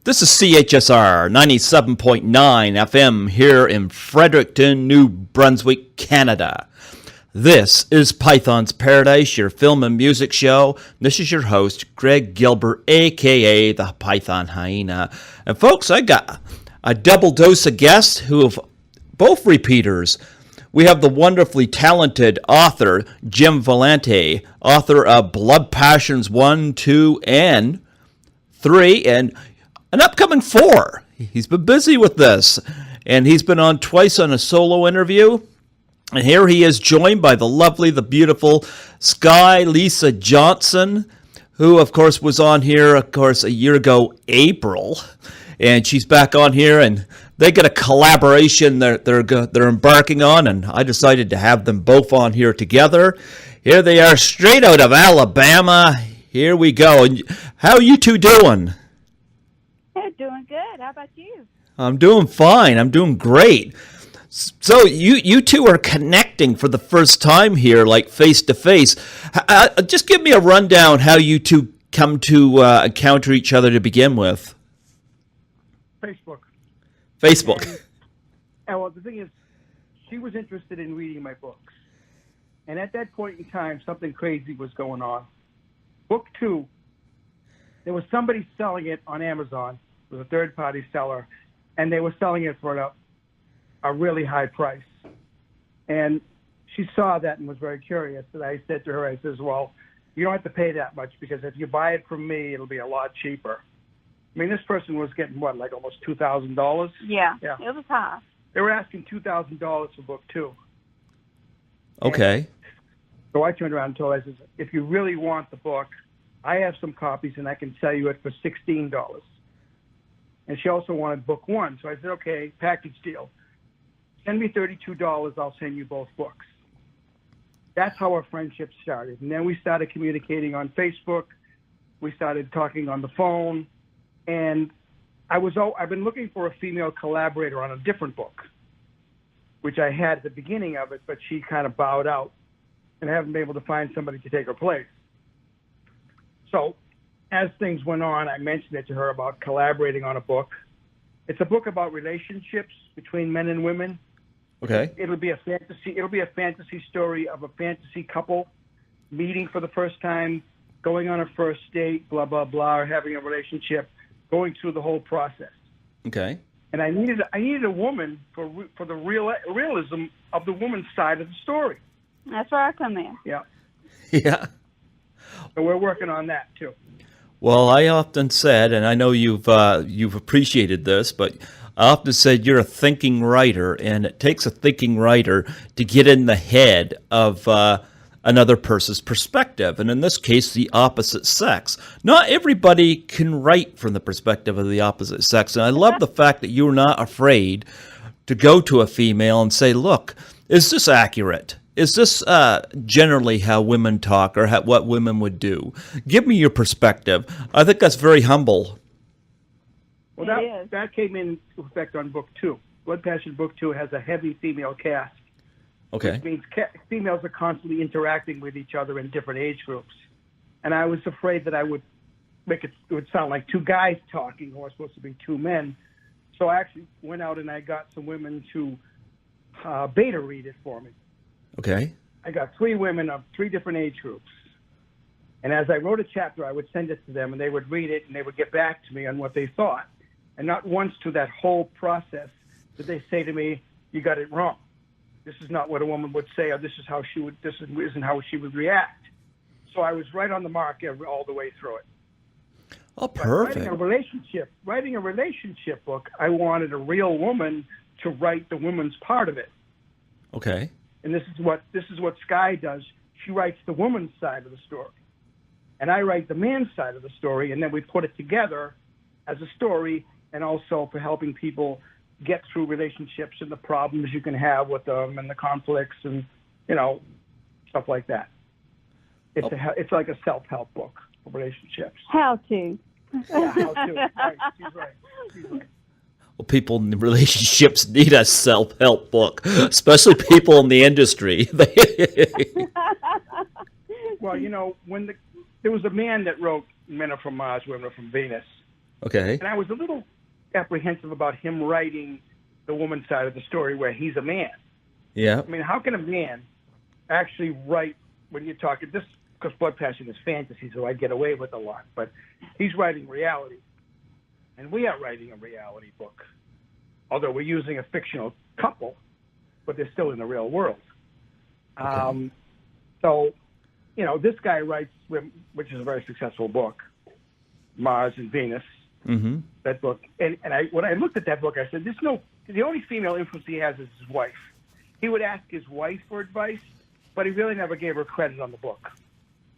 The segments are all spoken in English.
This is CHSR 97.9 FM here in Fredericton, New Brunswick, Canada. This is Python's Paradise, your film and music show. This is your host, Greg Gilbert, a.k.a. the Python Hyena. And folks, I got a double dose of guests who have both repeaters. We have the wonderfully talented author, Jim Valente, author of Blood Passions 1, 2, and 3, and an upcoming 4. He's been busy with this, and he's been on twice on a solo interview. And here he is joined by the lovely, the beautiful Lesa Skye Johnson, who, of course, was on here, a year ago, April. And she's back on here, and they got a collaboration they're embarking on, and I decided to have them both on here together. Here they are, straight out of Alabama. Here we go. And how are you two doing? Doing good. How about you? I'm doing fine. I'm doing great. So you two are connecting for the first time here, like face to face. Just give me a rundown how you two come to encounter each other to begin with. Facebook. And well, the thing is, she was interested in reading my books. And at that point in time, something crazy was going on. Book 2, there was somebody selling it on Amazon. It was a third-party seller, and they were selling it for a really high price. And she saw that and was very curious. And I said to her, I says, well, you don't have to pay that much because if you buy it from me, it'll be a lot cheaper. I mean, this person was getting, like almost $2,000? Yeah, it was high. They were asking $2,000 for book 2. Okay. And so I turned around and told her, I said, if you really want the book, I have some copies and I can sell you it for $16. And she also wanted book 1. So I said, okay, package deal. Send me $32, I'll send you both books. That's how our friendship started. And then we started communicating on Facebook. We started talking on the phone. And I've been looking for a female collaborator on a different book, which I had at the beginning of it, but she kind of bowed out. And I haven't been able to find somebody to take her place. So as things went on, I mentioned it to her about collaborating on a book. It's a book about relationships between men and women. Okay. It'll be a fantasy story of a fantasy couple meeting for the first time, going on a first date, blah, blah, blah, or having a relationship, going through the whole process. Okay. And I needed a woman for the realism of the woman's side of the story. That's where I come in. Yeah. Yeah. So we're working on that, too. Well, I often said, and I know you've appreciated this, but I often said you're a thinking writer, and it takes a thinking writer to get in the head of another person's perspective, and in this case, the opposite sex. Not everybody can write from the perspective of the opposite sex, and I love the fact that you're not afraid to go to a female and say, look, is this accurate? Is this generally how women talk or what women would do? Give me your perspective. I think that's very humble. Well, that came into effect on book 2. Blood Passion book 2 has a heavy female cast. Okay. Which means females are constantly interacting with each other in different age groups. And I was afraid that I would it would sound like 2 guys talking who are supposed to be 2 men. So I actually went out and I got some women to beta read it for me. Okay. I got 3 women of 3 different age groups. And as I wrote a chapter, I would send it to them, and they would read it, and they would get back to me on what they thought. And not once through that whole process did they say to me, you got it wrong. This is not what a woman would say, or this isn't how she would react. So I was right on the mark all the way through it. Oh, perfect. Writing a relationship book, I wanted a real woman to write the woman's part of it. Okay. And this is what Skye does. She writes the woman's side of the story. And I write the man's side of the story, and then we put it together as a story, and also for helping people get through relationships and the problems you can have with them and the conflicts and, stuff like that. It's like a self-help book for relationships. How to. Yeah, how to. Right. She's right. Well, people in relationships need a self-help book, especially people in the industry. Well, when there was a man that wrote Men Are From Mars, Women Are From Venus, Okay. And I was a little apprehensive about him writing the woman's side of the story where he's a man. Yeah. I mean, how can a man actually write when you're talking this? Because Blood Passion is fantasy, so I get away with a lot. But he's writing reality, and we are writing a reality book. Although we're using a fictional couple, but they're still in the real world. Okay. So, you know, this guy writes, which is a very successful book, Mars and Venus. Mm-hmm. That book, and when I looked at that book, I said, the only female influence he has is his wife. He would ask his wife for advice, but he really never gave her credit on the book.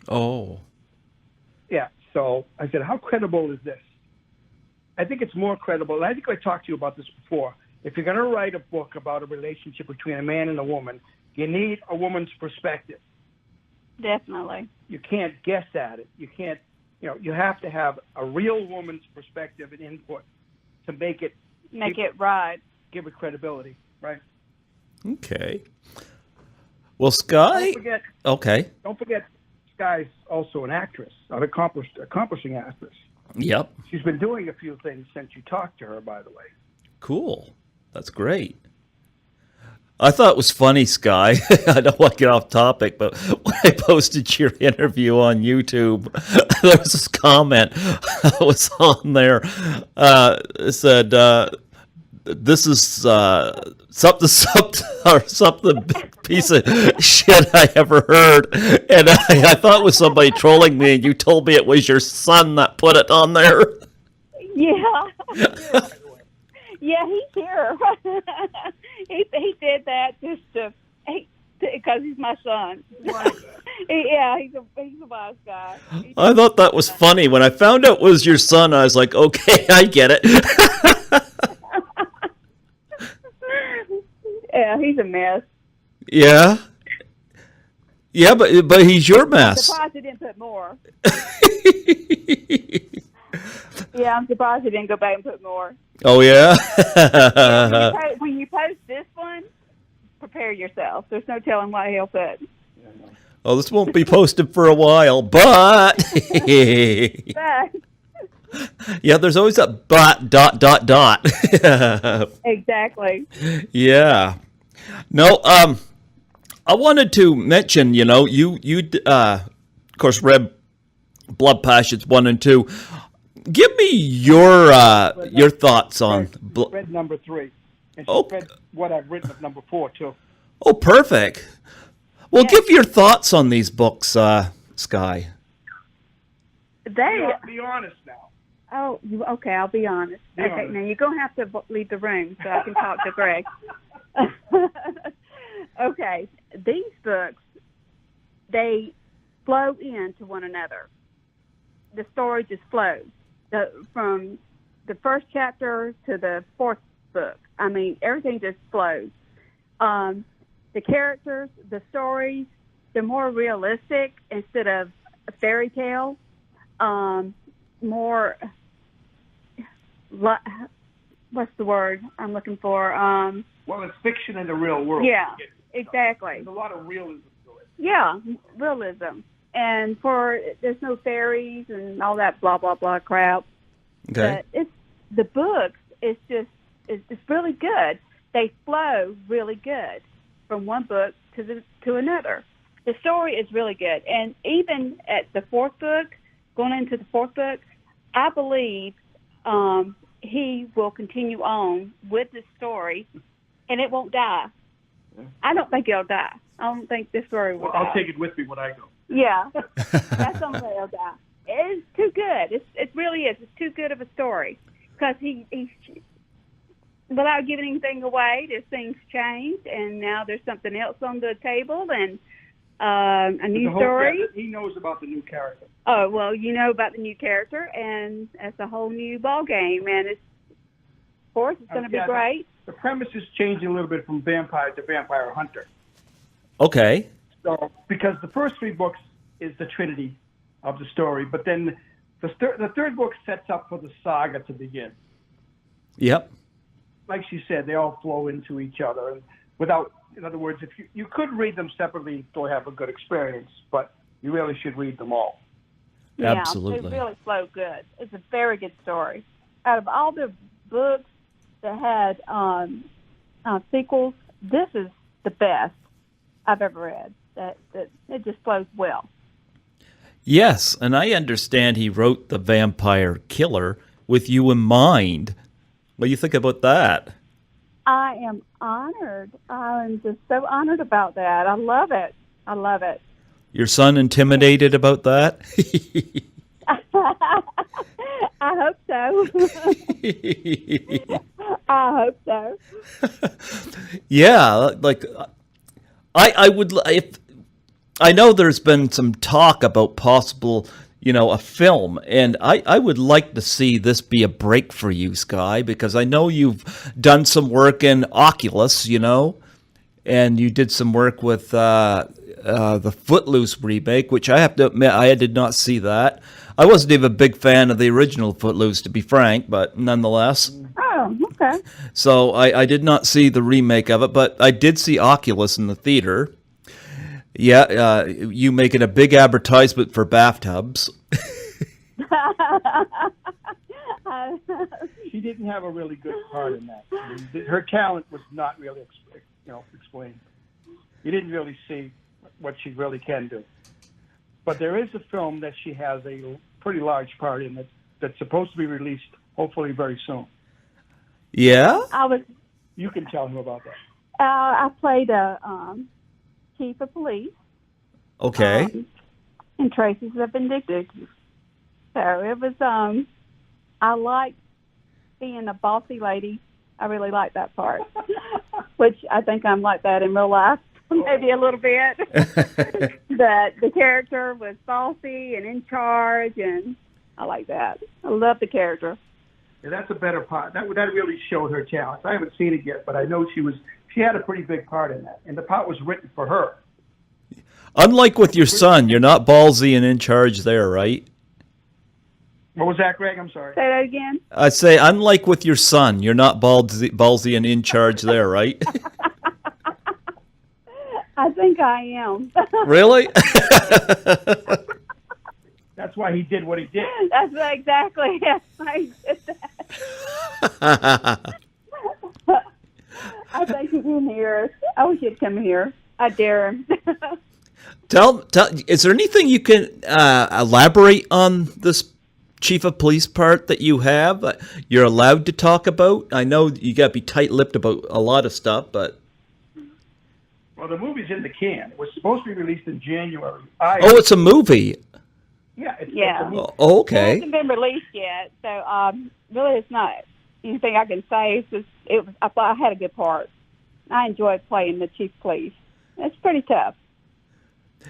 Oh. Yeah, so I said, how credible is this? I think it's more credible, and I think I talked to you about this before. If you're going to write a book about a relationship between a man and a woman, you need a woman's perspective. Definitely. You can't guess at it. You can't, you have to have a real woman's perspective and input to make it right. Give it credibility, right? Okay. Well, Skye. Don't forget, Skye's also an actress, an accomplishing actress. Yep. She's been doing a few things since you talked to her, by the way. Cool. That's great. I thought it was funny, Skye. I don't want to get off topic, but when I posted your interview on YouTube, there was this comment that was on there. It said, "This is something piece of shit I ever heard," and I thought it was somebody trolling me, and you told me it was your son that put it on there. Yeah. Yeah, he's here. he did that just because he's my son. Yeah, he's a wise guy. I thought that was funny. When I found out it was your son, I was like, okay, I get it. Yeah, he's a mess. Yeah. Yeah, but he's your mess. I'm surprised he didn't put more. Yeah, I'm surprised he didn't go back and put more. Oh, yeah? When you post this one, prepare yourself. There's no telling what he'll put. Oh, this won't be posted for a while, but... Yeah, there's always a but, ... Exactly. Yeah. No, I wanted to mention, you of course, read Blood Passions 1 and 2. Give me your thoughts on... read number 3. And she read what I've written of number 4, too. Oh, perfect. Well, give your thoughts on these books, Skye. Be honest now. Oh, okay, I'll be honest. Okay, now you're going to have to leave the room so I can talk to Greg. Okay, these books, they flow into one another. The story just flows. From the first chapter to the fourth book. I mean, everything just flows. The characters, the stories, they're more realistic instead of a fairy tale. More, what's the word I'm looking for? Well, it's fiction in the real world. Yeah, exactly. There's a lot of realism to it. Yeah, realism. And there's no fairies and all that blah, blah, blah crap. Okay. But the books, it's really good. They flow really good from one book to another. The story is really good. And even at the fourth book, going into the fourth book, I believe he will continue on with the story, and it won't die. Yeah. I don't think it'll die. I don't think this story will die. I'll take it with me when I go. Yeah, that's the only way it'll die. It's too good. It really is. It's too good of a story because he without giving anything away, there's things changed, and now there's something else on the table, and a new story. He knows about the new character. Oh, well, you know about the new character, and it's a whole new ball game, and of course, it's going to be great. The premise is changing a little bit from vampire to vampire hunter. Okay. So, because the first 3 books is the trinity of the story, but then the third book sets up for the saga to begin. Yep. Like she said, they all flow into each other, and in other words, if you could read them separately and still have a good experience, but you really should read them all. Yeah, Absolutely. they really flow good. It's a very good story. out of all the books that had sequels, this is the best I've ever read. That it just flows well. Yes, and I understand he wrote The Vampire Killer with you in mind. What do you think about that? I am honored. I'm just so honored about that. I love it. I love it. Your son intimidated about that? I hope so. I hope so. Yeah, like I would if I know there's been some talk about possible, a film, and I would like to see this be a break for you, Skye, because I know you've done some work in Oculus, and you did some work with the Footloose remake, which I have to admit I did not see that. I wasn't even a big fan of the original Footloose, to be frank, but nonetheless. Oh, okay. So I did not see the remake of it, but I did see Oculus in the theater. Yeah, you making a big advertisement for bathtubs. She didn't have a really good part in that. Her talent was not really, explained. You didn't really see what she really can do. But there is a film that she has a pretty large part in that's supposed to be released hopefully very soon. Yeah? You can tell him about that. I played a chief of police. Okay. In Traces of Vindictive. So it was, I liked being a bossy lady. I really liked that part, which I think I'm like that in real life, maybe a little bit. But the character was bossy and in charge, and I like that. I love the character. Yeah, that's a better part. That really showed her talent. I haven't seen it yet, but I know she had a pretty big part in that, and the part was written for her. Unlike with your son, you're not ballsy and in charge there, right? What was that, Greg? I'm sorry. Say that again. I say, unlike with your son, you're not ballsy and in charge there, right? I think I am. Really? That's why he did what he did. That's exactly why he did that. I think he's in here. I wish he'd come here. I dare him. Tell. Is there anything you can elaborate on this chief of police part that you have? You're allowed to talk about. I know you got to be tight-lipped about a lot of stuff, but. Well, the movie's in the can. It was supposed to be released in January. It's a movie. Yeah. It's a movie. Oh, okay. It hasn't been released yet, so really, it's not anything I can say. It's just, I thought I had a good part. I enjoyed playing the chief of police. It's pretty tough.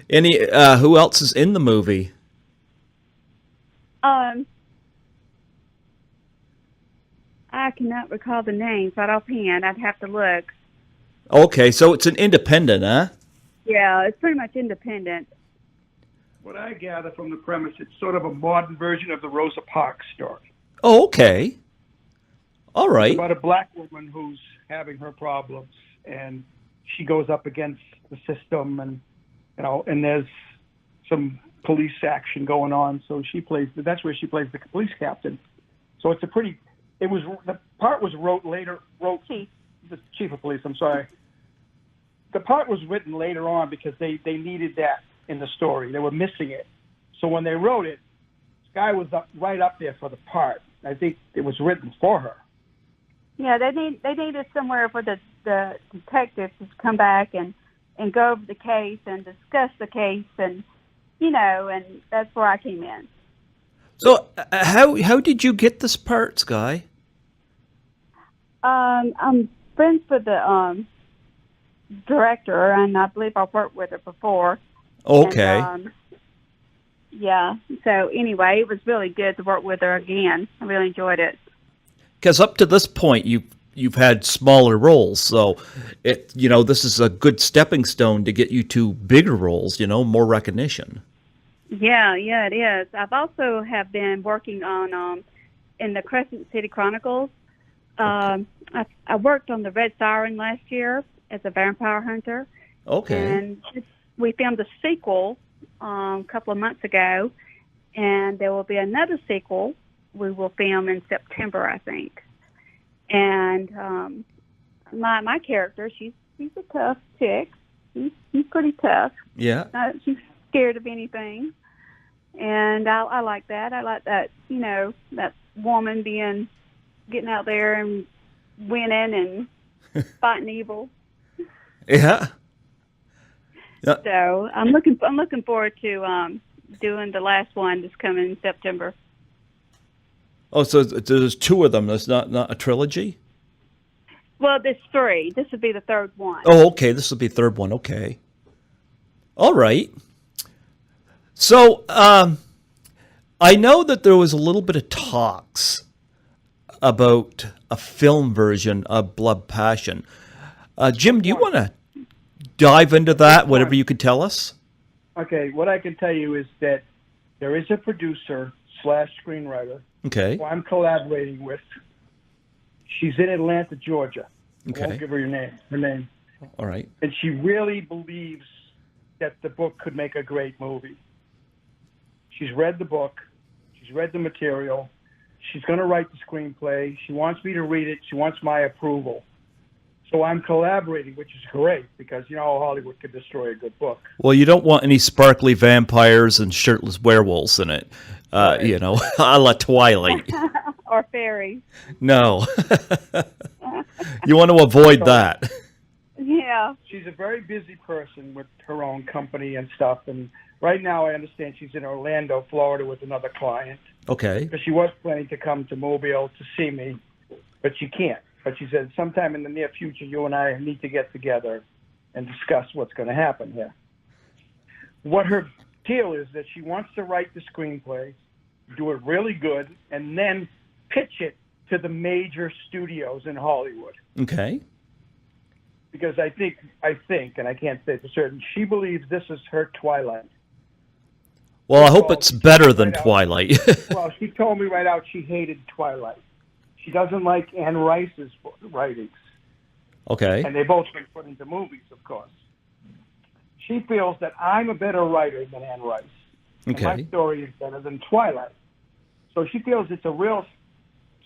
Who else is in the movie? I cannot recall the names right offhand. I'd have to look. Okay, so it's an independent, huh? Yeah, it's pretty much independent. What I gather from the premise, it's sort of a modern version of the Rosa Parks story. Oh, okay. All right. It's about a black woman who's having her problems, and she goes up against the system, and there's some police action going on. So that's where she plays the police captain. So the part was the chief of police. I'm sorry. The part was written later on because they needed that in the story. They were missing it. So when they wrote it, Skye was right up there for the part. I think it was written for her. Yeah, they needed somewhere for the detectives to come back and go over the case and discuss the case, and and that's where I came in. So how did you get this part, Skye? I'm friends with the director, and I believe I've worked with her before. Okay. And, yeah. So anyway, it was really good to work with her again. I really enjoyed it. Because up to this point, you've had smaller roles, so this is a good stepping stone to get you to bigger roles. More recognition. Yeah, it is. I've also have been working on in the Crescent City Chronicles. I worked on the Red Siren last year as a vampire hunter. Okay. And we filmed a sequel a couple of months ago, and there will be another sequel we will film in September, I think. And my character, she's a tough chick. She's pretty tough. Yeah. She's scared of anything, and I like that. I like that, that woman getting out there and winning and fighting evil. Yeah. So I'm looking forward to doing the last one that's coming in September. Oh, so there's two of them. That's not a trilogy? Well, there's three. This would be the third one. Oh, okay. This will be the third one. Okay. All right. So I know that there was a little bit of talks about a film version of Blood Passion. Jim, do you want to dive into that, whatever you could tell us? Okay, what I can tell you is that there is a producer / screenwriter Okay. who I'm collaborating with. She's in Atlanta, Georgia. Okay. I won't give her her name. All right. And she really believes that the book could make a great movie. She's read the book. She's read the material. She's going to write the screenplay. She wants me to read it. She wants my approval. So I'm collaborating, which is great because, Hollywood could destroy a good book. Well, you don't want any sparkly vampires and shirtless werewolves in it, a la Twilight. Or fairies. No. You want to avoid that. Yeah. She's a very busy person with her own company and stuff. And right now I understand she's in Orlando, Florida with another client. Okay. Because she was planning to come to Mobile to see me, but she can't. But she said sometime in the near future, you and I need to get together and discuss what's going to happen here. What her deal is that she wants to write the screenplay, do it really good, and then pitch it to the major studios in Hollywood. Okay. Because I think, and I can't say for certain, she believes this is her Twilight. Well, I hope it's better than Twilight. Well, she told me right out she hated Twilight. She doesn't like Anne Rice's writings. Okay. And they both been put into movies, of course. She feels that I'm a better writer than Anne Rice. Okay. And my story is better than Twilight. So she feels it's a real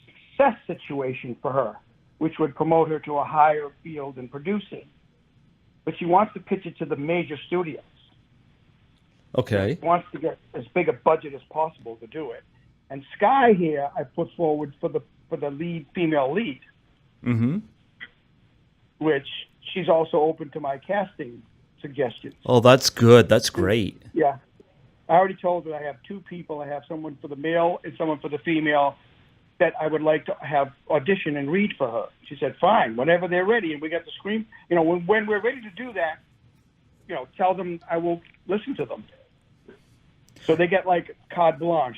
success situation for her, which would promote her to a higher field in producing. But she wants to pitch it to the major studios. Okay. She wants to get as big a budget as possible to do it. And Skye here, I put forward for the female lead, which she's also open to my casting suggestions. Oh, that's good. That's great. Yeah. I already told her I have two people. I have someone for the male and someone for the female that I would like to have audition and read for her. She said, fine, whenever they're ready. And we got the screen. When we're ready to do that, tell them I will listen to them. So they get like carte blanche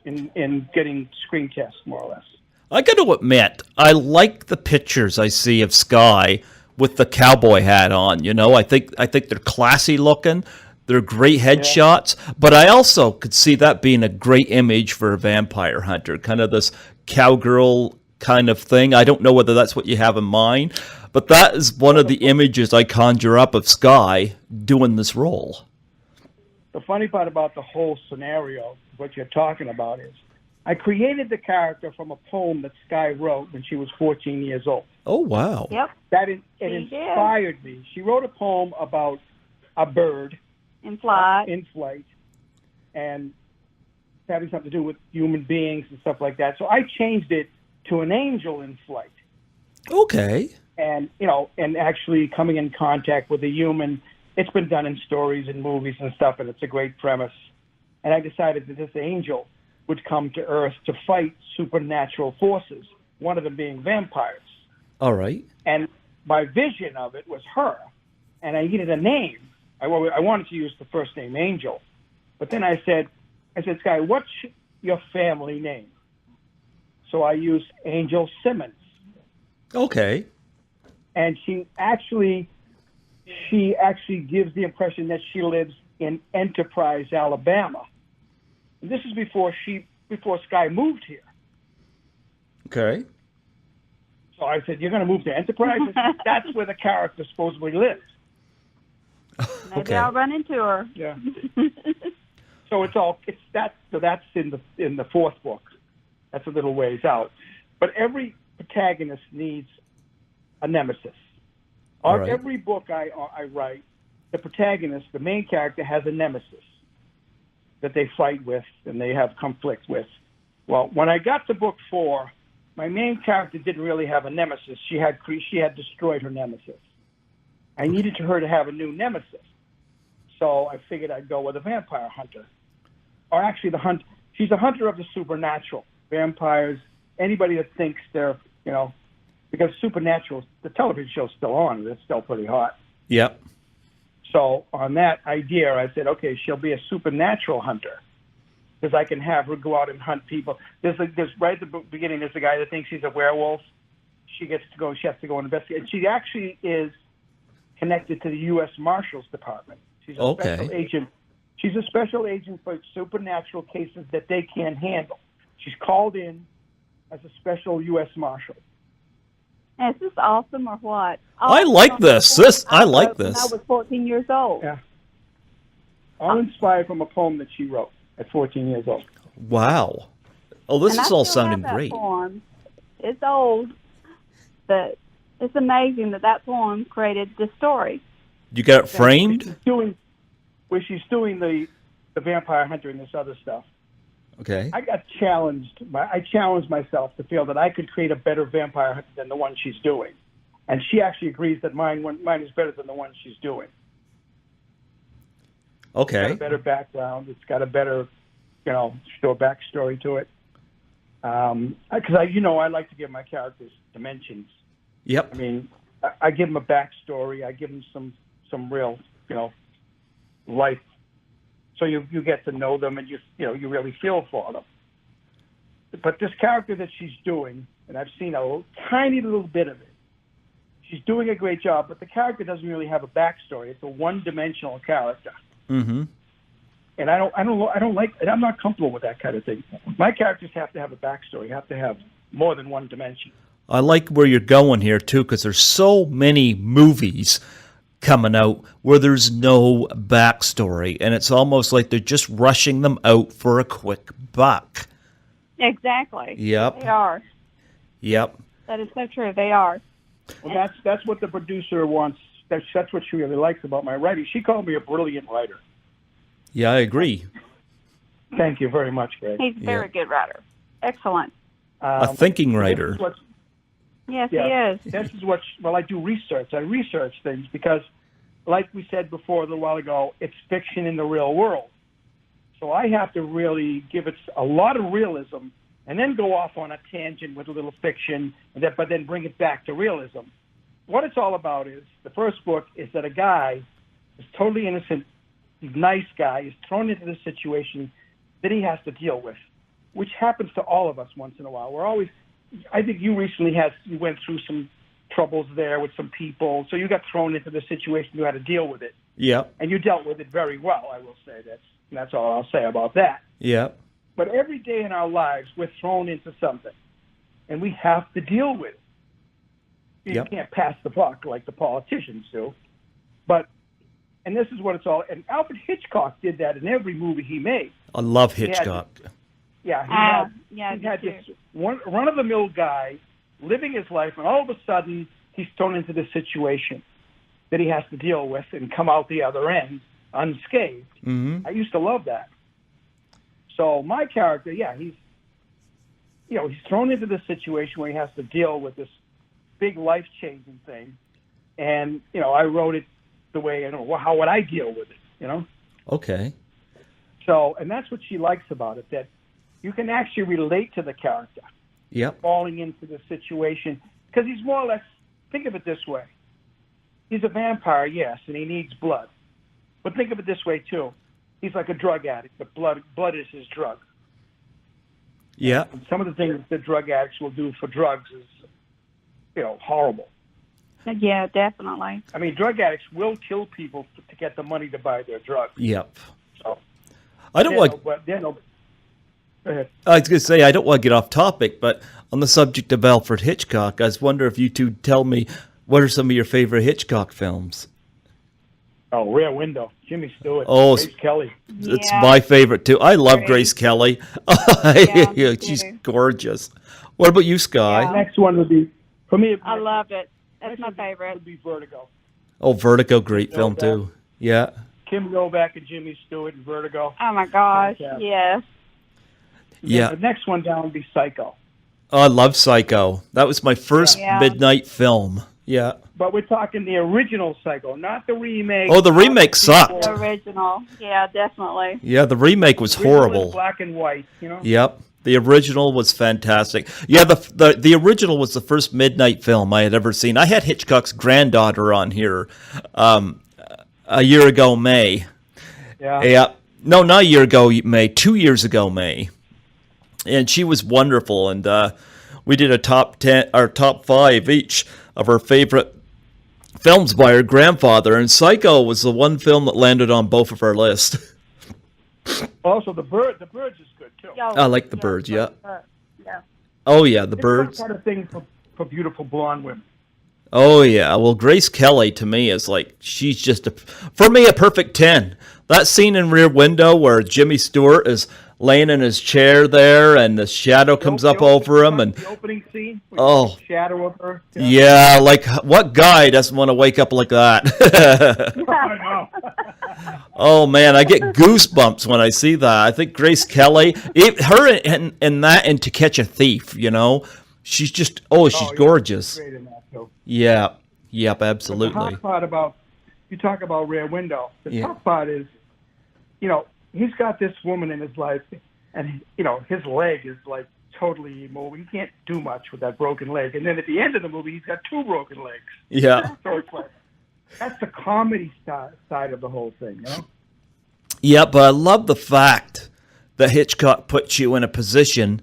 in getting screen tests, more or less. I got to admit, I like the pictures I see of Skye with the cowboy hat on. I think they're classy looking. They're great headshots, but I also could see that being a great image for a vampire hunter, kind of this cowgirl kind of thing. I don't know whether that's what you have in mind, but that is one of the images I conjure up of Skye doing this role. The funny part about the whole scenario, what you're talking about, is I created the character from a poem that Skye wrote when she was 14 years old. Oh, wow. Yep. It inspired me. She wrote a poem about a bird in flight, and having something to do with human beings and stuff like that. So I changed it to an angel in flight. Okay. And, and actually coming in contact with a human. It's been done in stories and movies and stuff, and it's a great premise. And I decided that this angel would come to Earth to fight supernatural forces, one of them being vampires. All right. And my vision of it was her, and I needed a name. I wanted to use the first name Angel, but then I said, Skye, what's your family name? So I used Angel Simmons. Okay. And she actually gives the impression that she lives in Enterprise, Alabama. And this is before Skye moved here. Okay. So I said, you're going to move to Enterprise? That's where the character supposedly lives. Maybe I'll run into her. Yeah. So that's in the fourth book. That's a little ways out. But every protagonist needs a nemesis. On Right. every book I write, the protagonist, the main character, has a nemesis that they fight with and they have conflict with. Well, when I got to book 4, my main character didn't really have a nemesis. She had destroyed her nemesis. I needed her to have a new nemesis. So I figured I'd go with a vampire hunter. Or actually, she's a hunter of the supernatural. Vampires, anybody that thinks they're, because Supernatural, the television show's still on. It's still pretty hot. Yep. So on that idea, I said, okay, she'll be a supernatural hunter. Because I can have her go out and hunt people. There's right at the beginning, there's a guy that thinks he's a werewolf. She has to go and investigate. And she actually is connected to the U.S. Marshals Department. She's a special agent. She's a special agent for supernatural cases that they can't handle. She's called in as a special U.S. Marshal. Is this awesome or what? I like this. I like this. When I was 14 years old. Yeah. All inspired from a poem that she wrote at 14 years old. Wow. Oh, this And is I all still sounding have that great. Poem. It's old, but it's amazing that poem created this story. You got it framed? She's doing the vampire hunter and this other stuff. Okay. I got challenged. I challenged myself to feel that I could create a better vampire hunter than the one she's doing. And she actually agrees that mine is better than the one she's doing. Okay. It's got a better background. It's got a better, backstory to it. Because I like to give my characters dimensions. Yep. I mean, I give them a backstory. I give them some real, life. So you get to know them and you really feel for them. But this character that she's doing, and I've seen a tiny little bit of it, she's doing a great job, but the character doesn't really have a backstory. It's a one-dimensional character. Mm-hmm. And I don't like it. I'm not comfortable with that kind of thing. My characters have to have a backstory, have to have more than one dimension. I like where you're going here, too, because there's so many movies coming out where there's no backstory, and it's almost like they're just rushing them out for a quick buck. Exactly. Yep. They are. Yep. That is so true. They are. Well, that's what the producer wants. That's what she really likes about my writing. She called me a brilliant writer. Yeah, I agree. Thank you very much, Greg. He's a very good writer. Excellent. A thinking writer. Yes, he is. This is I do research. I research things because, like we said before a little while ago, it's fiction in the real world. So I have to really give it a lot of realism and then go off on a tangent with a little fiction, but then bring it back to realism. What it's all about is, the first book is that a guy is totally innocent, nice guy, is thrown into this situation that he has to deal with, which happens to all of us once in a while. I think you recently you went through some troubles there with some people, so you got thrown into the situation, you had to deal with it. Yeah. And you dealt with it very well, I will say. That's all I'll say about that. Yeah. But every day in our lives, we're thrown into something, and we have to deal with it. You can't pass the buck like the politicians do. And this is what it's all. And Alfred Hitchcock did that in every movie he made. I love Hitchcock. He had this run-of-the-mill guy living his life, and all of a sudden he's thrown into this situation that he has to deal with and come out the other end unscathed. Mm-hmm. I used to love that. So my character, he's thrown into this situation where he has to deal with this big life-changing thing, and I wrote it the way how would I deal with it, Okay. So, and that's what she likes about it, that you can actually relate to the character. Yep. Falling into the situation, because he's more or less, think of it this way. He's a vampire, yes, and he needs blood. But think of it this way, too. He's like a drug addict, but blood is his drug. Yeah. And some of the things that drug addicts will do for drugs is, horrible. Yeah, definitely. I mean, drug addicts will kill people to get the money to buy their drugs. Yep. So, I don't want. Go ahead. I was going to say, I don't want to get off topic, but on the subject of Alfred Hitchcock, I was wondering if you two tell me what are some of your favorite Hitchcock films. Oh, Rear Window. Jimmy Stewart. Oh, Grace Kelly. it's Yeah. my favorite too. I love Grace Grace. Kelly. Yeah, me She's too. gorgeous. What about you, Sky? Yeah. Next one would be, for me, I loved it. That's my favorite. would be Vertigo. Oh, Vertigo, great film too. Yeah. Kim Novak and Jimmy Stewart in Vertigo. Oh my gosh, Fantastic. yes. Yeah. The next one down would be Psycho. Oh, I love Psycho. That was my first Yeah. midnight film. Yeah. But we're talking the original Psycho, not the remake. Oh, the not remake sucked. The original. Yeah, definitely. Yeah, the remake was Original in horrible. black and white, you know? Yep. The original was fantastic. Yeah, the original was the first midnight film I had ever seen. I had Hitchcock's granddaughter on here a year ago, May. Yeah. Yeah. No, not a year ago, May. 2 years ago, May. And she was wonderful. And we did a top 10, or top 5 each of her favorite films by her grandfather. And Psycho was the one film that landed on both of our lists. Also, The Birds is good, too. Yo, I like The Birds, yeah. Yeah. Oh, yeah, The It's Birds. kind of thing for beautiful blonde women. Oh, yeah. Well, Grace Kelly, to me, is like, she's just, for me, a perfect 10. That scene in Rear Window where Jimmy Stewart is laying in his chair there and the shadow comes up over him. And the opening scene. With Oh. the shadow of her. yeah, like, what guy doesn't want to wake up like that? I know. Oh, man, I get goosebumps when I see that. I think Grace Kelly, her in that and To Catch a Thief, you know, she's just, she's Yeah, gorgeous. Great in that, too. Yeah, yep, The absolutely. top part about, you talk about Rear Window, the Yeah. top part is, you know, he's got this woman in his life, and, you know, his leg is, like, totally immobile. He can't do much with that broken leg. And then at the end of the movie, he's got 2 broken legs. Yeah. So it's like, that's the comedy side of the whole thing, you know? Yeah, but I love the fact that Hitchcock puts you in a position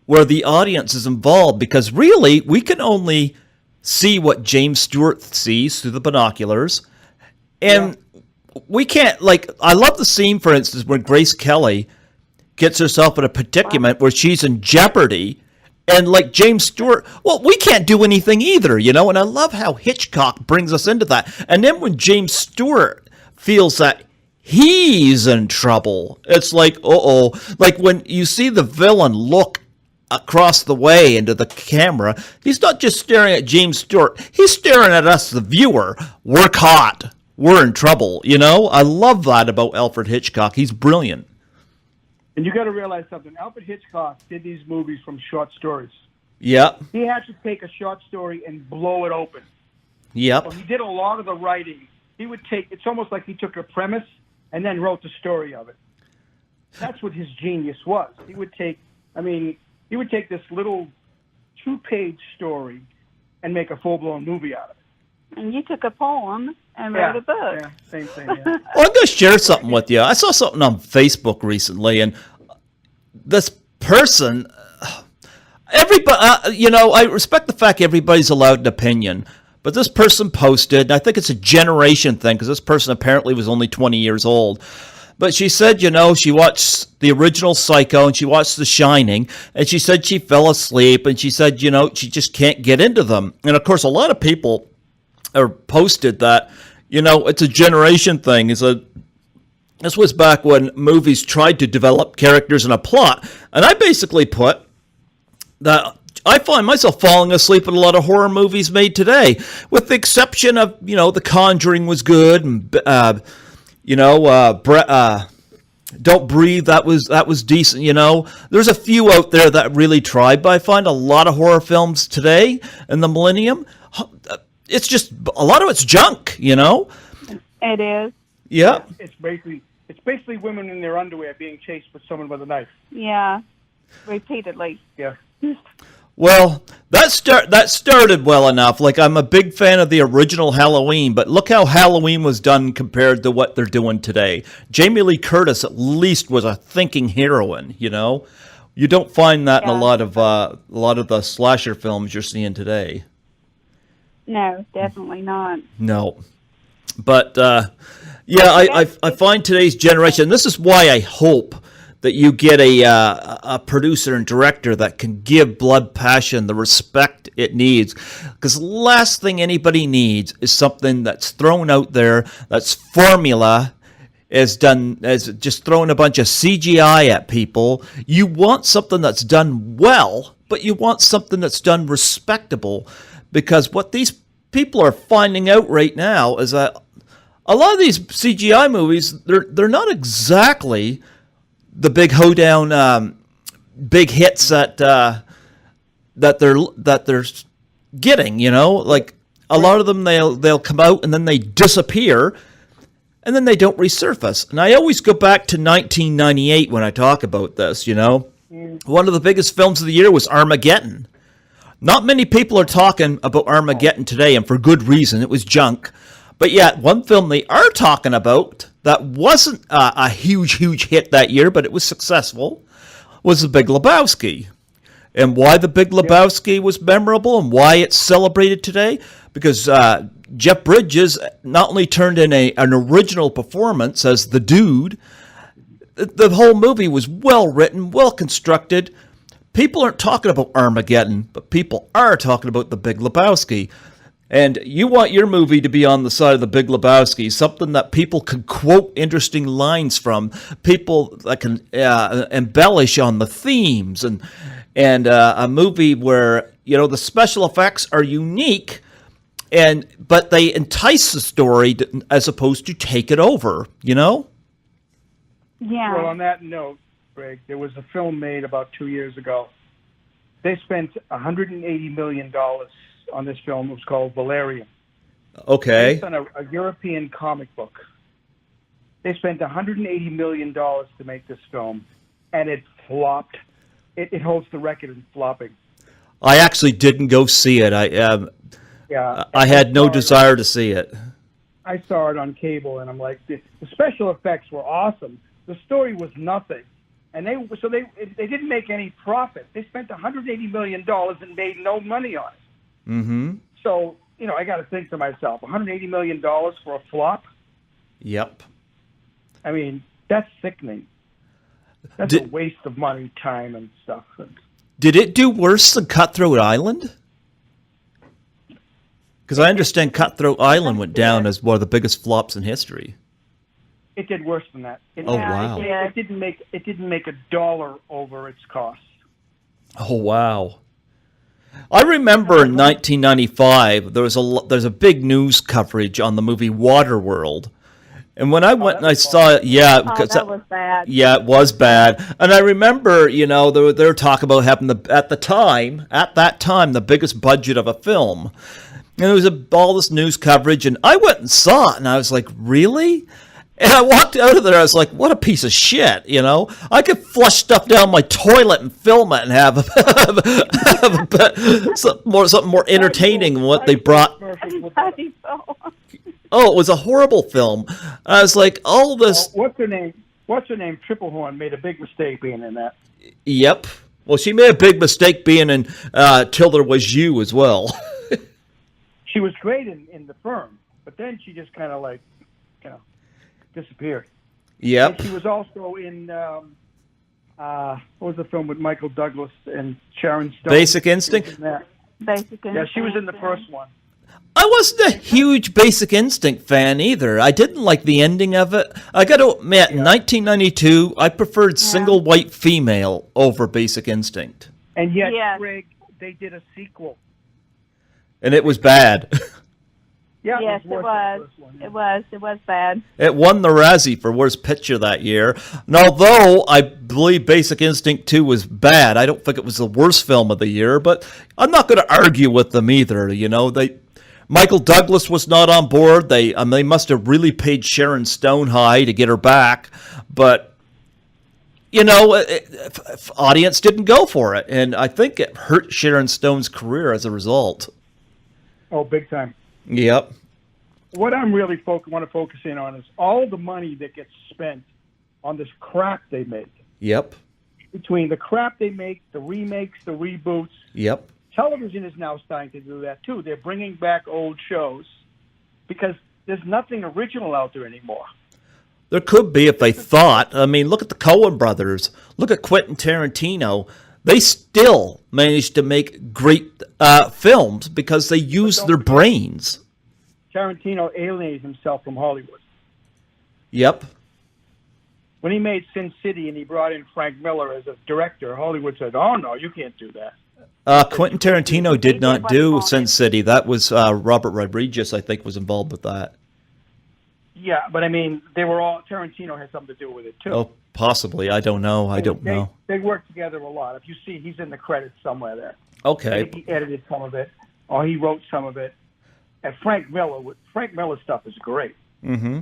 where the audience is involved, because really we can only see what James Stewart sees through the binoculars. And we can't, like, I love the scene, for instance, where Grace Kelly gets herself in a predicament where she's in jeopardy. And like James Stewart, well, we can't do anything either, you know? And I love how Hitchcock brings us into that. And then when James Stewart feels that he's in trouble, it's like, uh-oh. Like when you see the villain look across the way into the camera, he's not just staring at James Stewart. He's staring at us, the viewer. We're caught. We're in trouble, you know? I love that about Alfred Hitchcock. He's brilliant. And you got to realize something. Alfred Hitchcock did these movies from short stories. Yep. He had to take a short story and blow it open. Yep. Well, he did a lot of the writing. He would take, it's almost like he took a premise and then wrote the story of it. That's what his genius was. He would take this little 2-page story and make a full-blown movie out of it. And you took a poem and wrote a book. Yeah, same thing, yeah. Well, I'm going to share something with you. I saw something on Facebook recently, and this person, everybody, you know, I respect the fact everybody's allowed an opinion, but this person posted, and I think it's a generation thing, because this person apparently was only 20 years old, but she said, you know, she watched the original Psycho, and she watched The Shining, and she said she fell asleep, and she said, you know, she just can't get into them. And, of course, a lot of people are posted that, you know, it's a generation thing. This was back when movies tried to develop characters and a plot. And I basically put that I find myself falling asleep in a lot of horror movies made today, with the exception of, you know, The Conjuring was good, and, Don't Breathe, that was decent, you know. There's a few out there that really tried, but I find a lot of horror films today in the millennium, it's just, a lot of it's junk, you know? It is. Yeah. It's basically women in their underwear being chased with someone with a knife. Yeah. Repeatedly. Yeah. Well, that started well enough. Like, I'm a big fan of the original Halloween, but look how Halloween was done compared to what they're doing today. Jamie Lee Curtis at least was a thinking heroine, you know? You don't find that in a lot of the slasher films you're seeing today. No, definitely not. No. But, I find today's generation, this is why I hope that you get a producer and director that can give Blood Passion the respect it needs. Because the last thing anybody needs is something that's thrown out there, that's formula, as just throwing a bunch of CGI at people. You want something that's done well, but you want something that's done respectable. Because what these people are finding out right now is that a lot of these CGI movies, they're not exactly the big hoedown, big hits that they're getting. You know, like a lot of them, they'll come out and then they disappear, and then they don't resurface. And I always go back to 1998 when I talk about this. You know, one of the biggest films of the year was Armageddon. Not many people are talking about Armageddon today, and for good reason. It was junk. But yet, one film they are talking about that wasn't a huge hit that year, but it was successful, was The Big Lebowski. And why The Big Lebowski was memorable and why it's celebrated today? Because Jeff Bridges not only turned in an original performance as the dude, the whole movie was well written, well constructed. People aren't talking about Armageddon, but people are talking about The Big Lebowski. And you want your movie to be on the side of The Big Lebowski, something that people can quote interesting lines from, people that can embellish on the themes, and a movie where, you know, the special effects are unique, but they entice the story as opposed to take it over, you know? Yeah. Well, on that note, Greg, there was a film made about 2 years ago. They spent $180 million on this film. It was called Valerian. Okay. Based on a European comic book. They spent $180 million to make this film, and it flopped. It holds the record in flopping. I actually didn't go see it. I had no desire to see it. I saw it on cable, and I'm like, the special effects were awesome. The story was nothing. And they didn't make any profit. They spent $180 million and made no money on it. Mm-hmm. So, you know, I got to think to myself, $180 million for a flop? Yep. I mean, that's sickening. That's a waste of money, time, and stuff. Did it do worse than Cutthroat Island? Because I understand Cutthroat Island went down as one of the biggest flops in history. It did worse than that. Wow! It didn't make a dollar over its cost. Oh wow! I remember in 1995 there's a big news coverage on the movie Waterworld, and when I went and I saw it, because that was bad. Yeah, it was bad. And I remember, you know, they were talking about having at that time the biggest budget of a film, and there was all this news coverage, and I went and saw it, and I was like, really? And I walked out of there, I was like, what a piece of shit, you know? I could flush stuff down my toilet and film it and have something more entertaining than what they brought. Oh, it was a horrible film. I was like, all this... What's her name? Triplehorn made a big mistake being in that. Yep. Well, she made a big mistake being in Till There Was You as well. She was great in The Firm, but then she just kind of like, you know, disappeared. Yep. And she was also in what was the film with Michael Douglas and Sharon Stone? Basic Instinct? Basic Instinct. Yeah, she was in the first one. I wasn't a huge Basic Instinct fan either. I didn't like the ending of it. I got to admit, in 1992, I preferred Single White Female over Basic Instinct. And yet, Greg, they did a sequel. And it was bad. Yeah, yes, it was. It was bad. It won the Razzie for Worst Picture that year. And although I believe Basic Instinct 2 was bad, I don't think it was the worst film of the year, but I'm not going to argue with them either. You know, Michael Douglas was not on board. They must have really paid Sharon Stone high to get her back, but you know, audience didn't go for it, and I think it hurt Sharon Stone's career as a result. Oh, big time. Yep. What I'm really want to focus in on is all the money that gets spent on this crap they make. Yep. Between the crap they make, the remakes, the reboots. Yep. Television is now starting to do that too. They're bringing back old shows because there's nothing original out there anymore. There could be if they thought. I mean, look at the Coen brothers. Look at Quentin Tarantino. They still managed to make great films because they used their brains. Tarantino alienated himself from Hollywood. Yep. When he made Sin City and he brought in Frank Miller as a director, Hollywood said, "Oh no, you can't do that." Quentin Tarantino did not do Sin City. That was Robert Rodriguez, I think, was involved with that. Yeah, but I mean, they were all Tarantino had something to do with it too. Oh, possibly. I don't know. I don't know. They worked together a lot. If you see, he's in the credits somewhere there. Okay. He edited some of it, or he wrote some of it. And Frank Miller's stuff is great. Mm-hmm.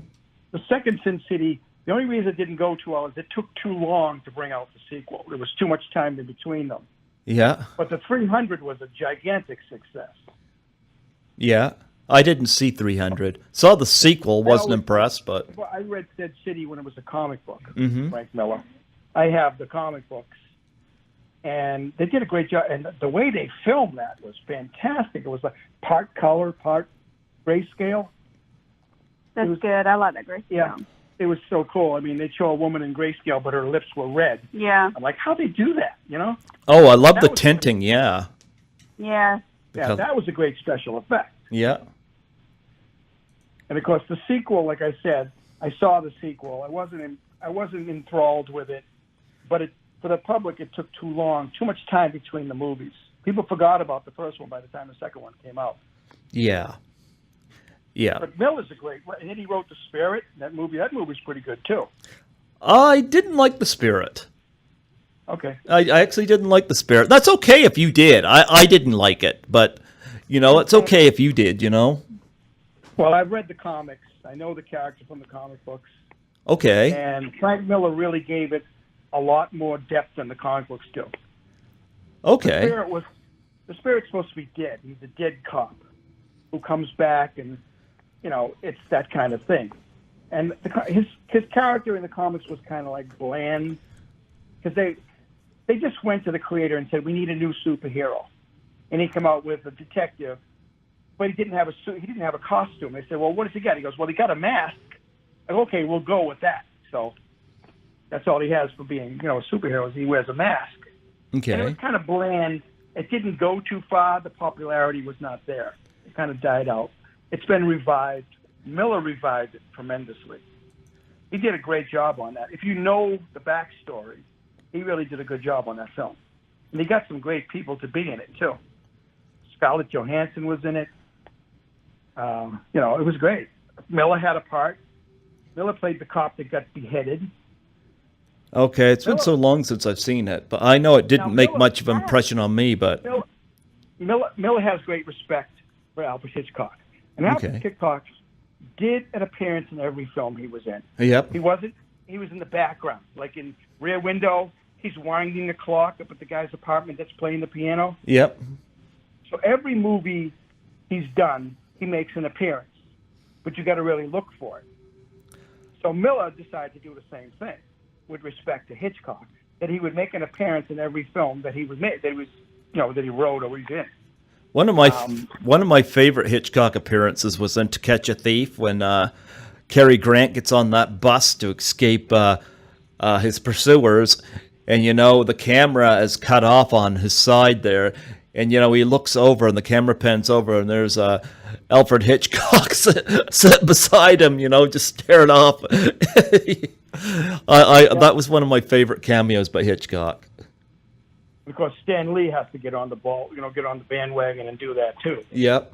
The second Sin City, the only reason it didn't go too well is it took too long to bring out the sequel. There was too much time in between them. Yeah. But the 300 was a gigantic success. Yeah. I didn't see 300. Saw the sequel, wasn't impressed, but... I read Sin City when it was a comic book, Mm-hmm. Frank Miller. I have the comic books. And they did a great job. And the way they filmed that was fantastic. It was like part color, part grayscale. That's good. I like that grayscale. Yeah. It was so cool. I mean, they'd show a woman in grayscale, but her lips were red. Yeah. I'm like, how'd they do that, you know? Oh, I love the tinting, yeah. Yeah. Yeah, that was a great special effect. Yeah. And of course, the sequel, like I said, I saw the sequel. I wasn't enthralled with it, but for the public, it took too long, too much time between the movies. People forgot about the first one by the time the second one came out. Yeah. Yeah. But Miller's a great, and then he wrote The Spirit. That movie's pretty good too. I didn't like The Spirit. Okay. I actually didn't like The Spirit. That's okay if you did. I didn't like it, but, it's okay if you did, Well, I've read the comics. I know the character from the comic books. Okay. And Frank Miller really gave it a lot more depth than the comic books do. Okay. The Spirit's supposed to be dead. He's a dead cop who comes back, and it's that kind of thing. And his character in the comics was kind of like bland, because they just went to the creator and said, "We need a new superhero," and he came out with a detective, but he didn't have a suit. He didn't have a costume. They said, "Well, what does he got?" He goes, "Well, he got a mask." Like, okay, we'll go with that. So that's all he has for being, a superhero, is he wears a mask. Okay. And it was kind of bland. It didn't go too far. The popularity was not there. It kind of died out. It's been revived. Miller revived it tremendously. He did a great job on that. If you know the backstory, he really did a good job on that film. And he got some great people to be in it, too. Scarlett Johansson was in it. It was great. Miller had a part. Miller played the cop that got beheaded. Okay, it's been so long since I've seen it, but I know it didn't make much of an impression on me, but... Miller has great respect for Alfred Hitchcock. And Alfred Hitchcock did an appearance in every film he was in. Yep. He was in the background. Like in Rear Window, he's winding the clock up at the guy's apartment that's playing the piano. Yep. So every movie he's done, he makes an appearance. But you got to really look for it. So Miller decided to do the same thing with respect to Hitchcock, that he would make an appearance in every film that he was made, that he wrote or was in. One of my favorite Hitchcock appearances was in To Catch a Thief, when Cary Grant gets on that bus to escape his pursuers, and the camera is cut off on his side there, and he looks over and the camera pans over and there's Alfred Hitchcock sitting beside him, just staring off. That was one of my favorite cameos by Hitchcock. Because Stan Lee has to get on the ball, get on the bandwagon and do that too. Yep.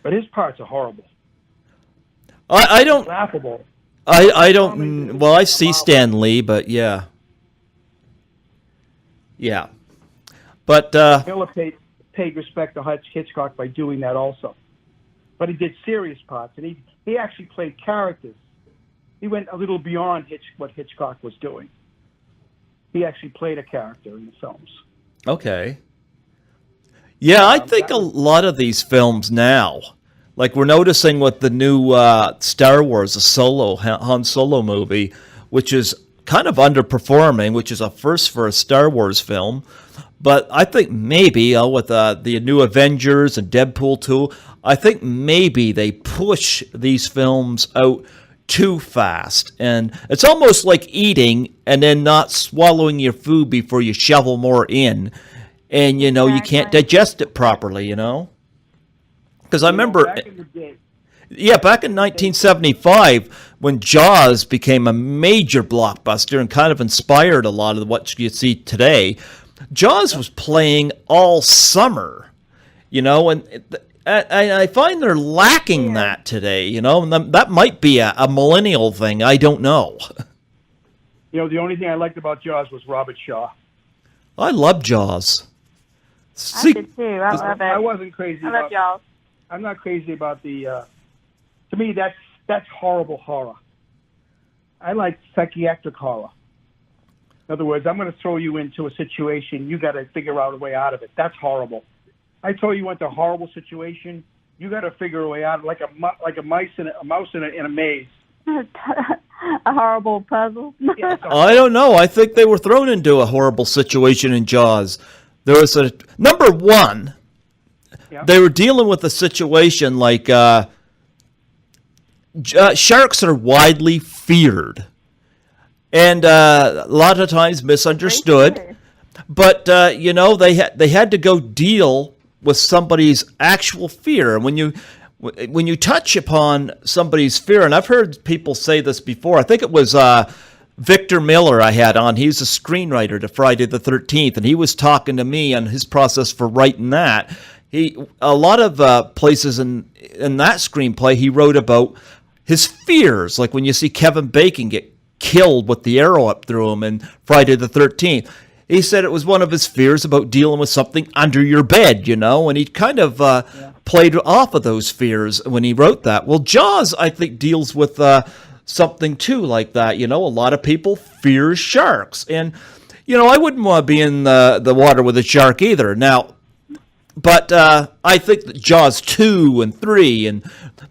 But his parts are horrible. I don't. Laughable. I don't. Well, I see Stan Lee, but yeah. Yeah. But Miller paid respect to Hitchcock by doing that also. But he did serious parts, and he actually played characters. He went a little beyond what Hitchcock was doing. He actually played a character in the films. Okay. Yeah, I think a lot of these films now, like we're noticing with the new Star Wars, Han Solo movie, which is kind of underperforming, which is a first for a Star Wars film. But I think maybe with the new Avengers and Deadpool 2, I think maybe they push these films out too fast. And it's almost like eating and then not swallowing your food before you shovel more in. And, you can't digest it properly, Because I remember, back in the day, back in 1975, when Jaws became a major blockbuster and kind of inspired a lot of what you see today, Jaws was playing all summer, and I find they're lacking that today, and that might be a millennial thing. I don't know. The only thing I liked about Jaws was Robert Shaw. I love Jaws. I did too. I love it. I wasn't crazy. I love Jaws. I'm not crazy about the. To me, that's horrible horror. I like psychiatric horror. In other words, I'm going to throw you into a situation. You got to figure out a way out of it. That's horrible. I throw you into a horrible situation. You got to figure a way out, like a mouse in a maze. A horrible puzzle. I don't know. I think they were thrown into a horrible situation in Jaws. There was number one. Yeah. They were dealing with a situation like sharks are widely feared, and a lot of times misunderstood. But they had to go deal with somebody's actual fear. And when you touch upon somebody's fear, and I've heard people say this before. I think it was Victor Miller I had on. He's a screenwriter to Friday the 13th, and he was talking to me on his process for writing that. A lot of places in that screenplay he wrote about his fears, like when you see Kevin Bacon get killed with the arrow up through him in Friday the 13th. He said it was one of his fears about dealing with something under your bed, and he kind of played off of those fears when he wrote that. Well, Jaws, I think, deals with something too like that. A lot of people fear sharks, and I wouldn't want to be in the water with a shark either. Now, but I think that Jaws 2 and 3 and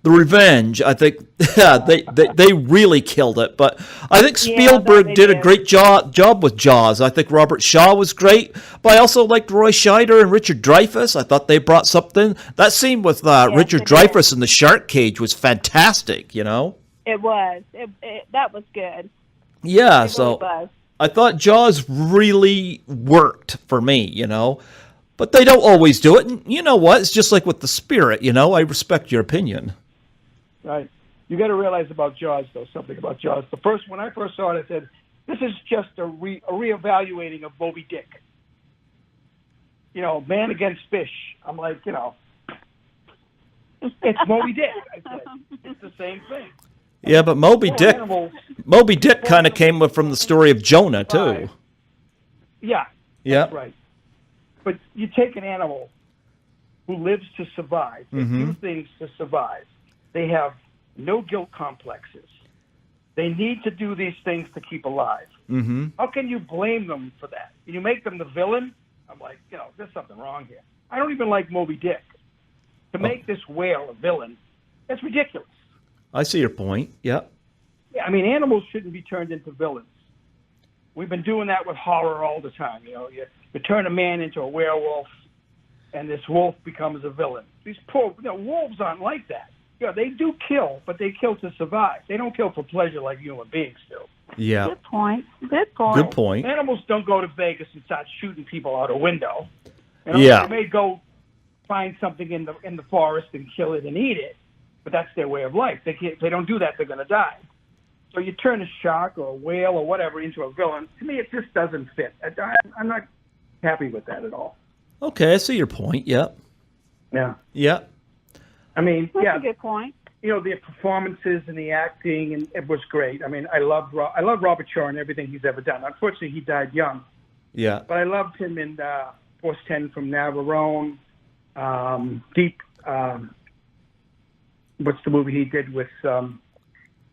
The Revenge, I think they really killed it. But I think Spielberg did a great job with Jaws. I think Robert Shaw was great, but I also liked Roy Scheider and Richard Dreyfuss. I thought they brought something. That scene with Richard Dreyfuss in the shark cage was fantastic, It was. That was good. Yeah, it so was. I thought Jaws really worked for me, But they don't always do it. And you know what? It's just like with the Spirit, I respect your opinion. Right. You got to realize about Jaws, though, something about Jaws. When I first saw it, I said, this is just a reevaluating of Moby Dick. Man against fish. I'm like, it's Moby Dick. I said, it's the same thing. Yeah, but Moby Dick kind of came from the story of Jonah, too. Yeah. That's right. But you take an animal who lives to survive. They do things to survive. They have no guilt complexes. They need to do these things to keep alive. Mm-hmm. How can you blame them for that? Can you make them the villain? I'm like, there's something wrong here. I don't even like Moby Dick. To make this whale a villain, that's ridiculous. I see your point. Yep. Yeah, I mean, animals shouldn't be turned into villains. We've been doing that with horror all the time. You turn a man into a werewolf, and this wolf becomes a villain. These poor wolves aren't like that. They do kill, but they kill to survive. They don't kill for pleasure like human beings do. Yeah. Good point. Good point. Animals don't go to Vegas and start shooting people out a window. Yeah. They may go find something in the forest and kill it and eat it, but that's their way of life. If they don't do that, they're going to die. So you turn a shark or a whale or whatever into a villain. To me, it just doesn't fit. I'm not happy with that at all. Okay, I see your point. Yep. Yeah. Yeah. I mean, that's a good point. The performances and the acting, and it was great. I mean, I love Robert Shaw and everything he's ever done. Unfortunately, he died young. Yeah. But I loved him in Force 10 from Navarone, Deep. What's the movie he did with where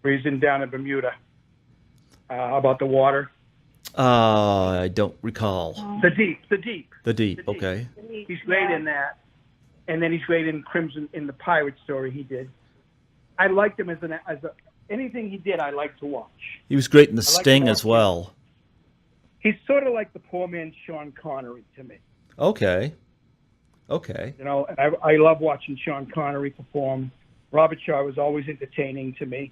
he's down in Bermuda about the water? I don't recall. The Deep. Okay. He's great in that, and then he's great in Crimson in the pirate story he did. I liked him as anything he did. I liked to watch. He was great in The Sting as well. He's sort of like the poor man's Sean Connery to me. Okay. And I love watching Sean Connery perform. Robert Shaw was always entertaining to me.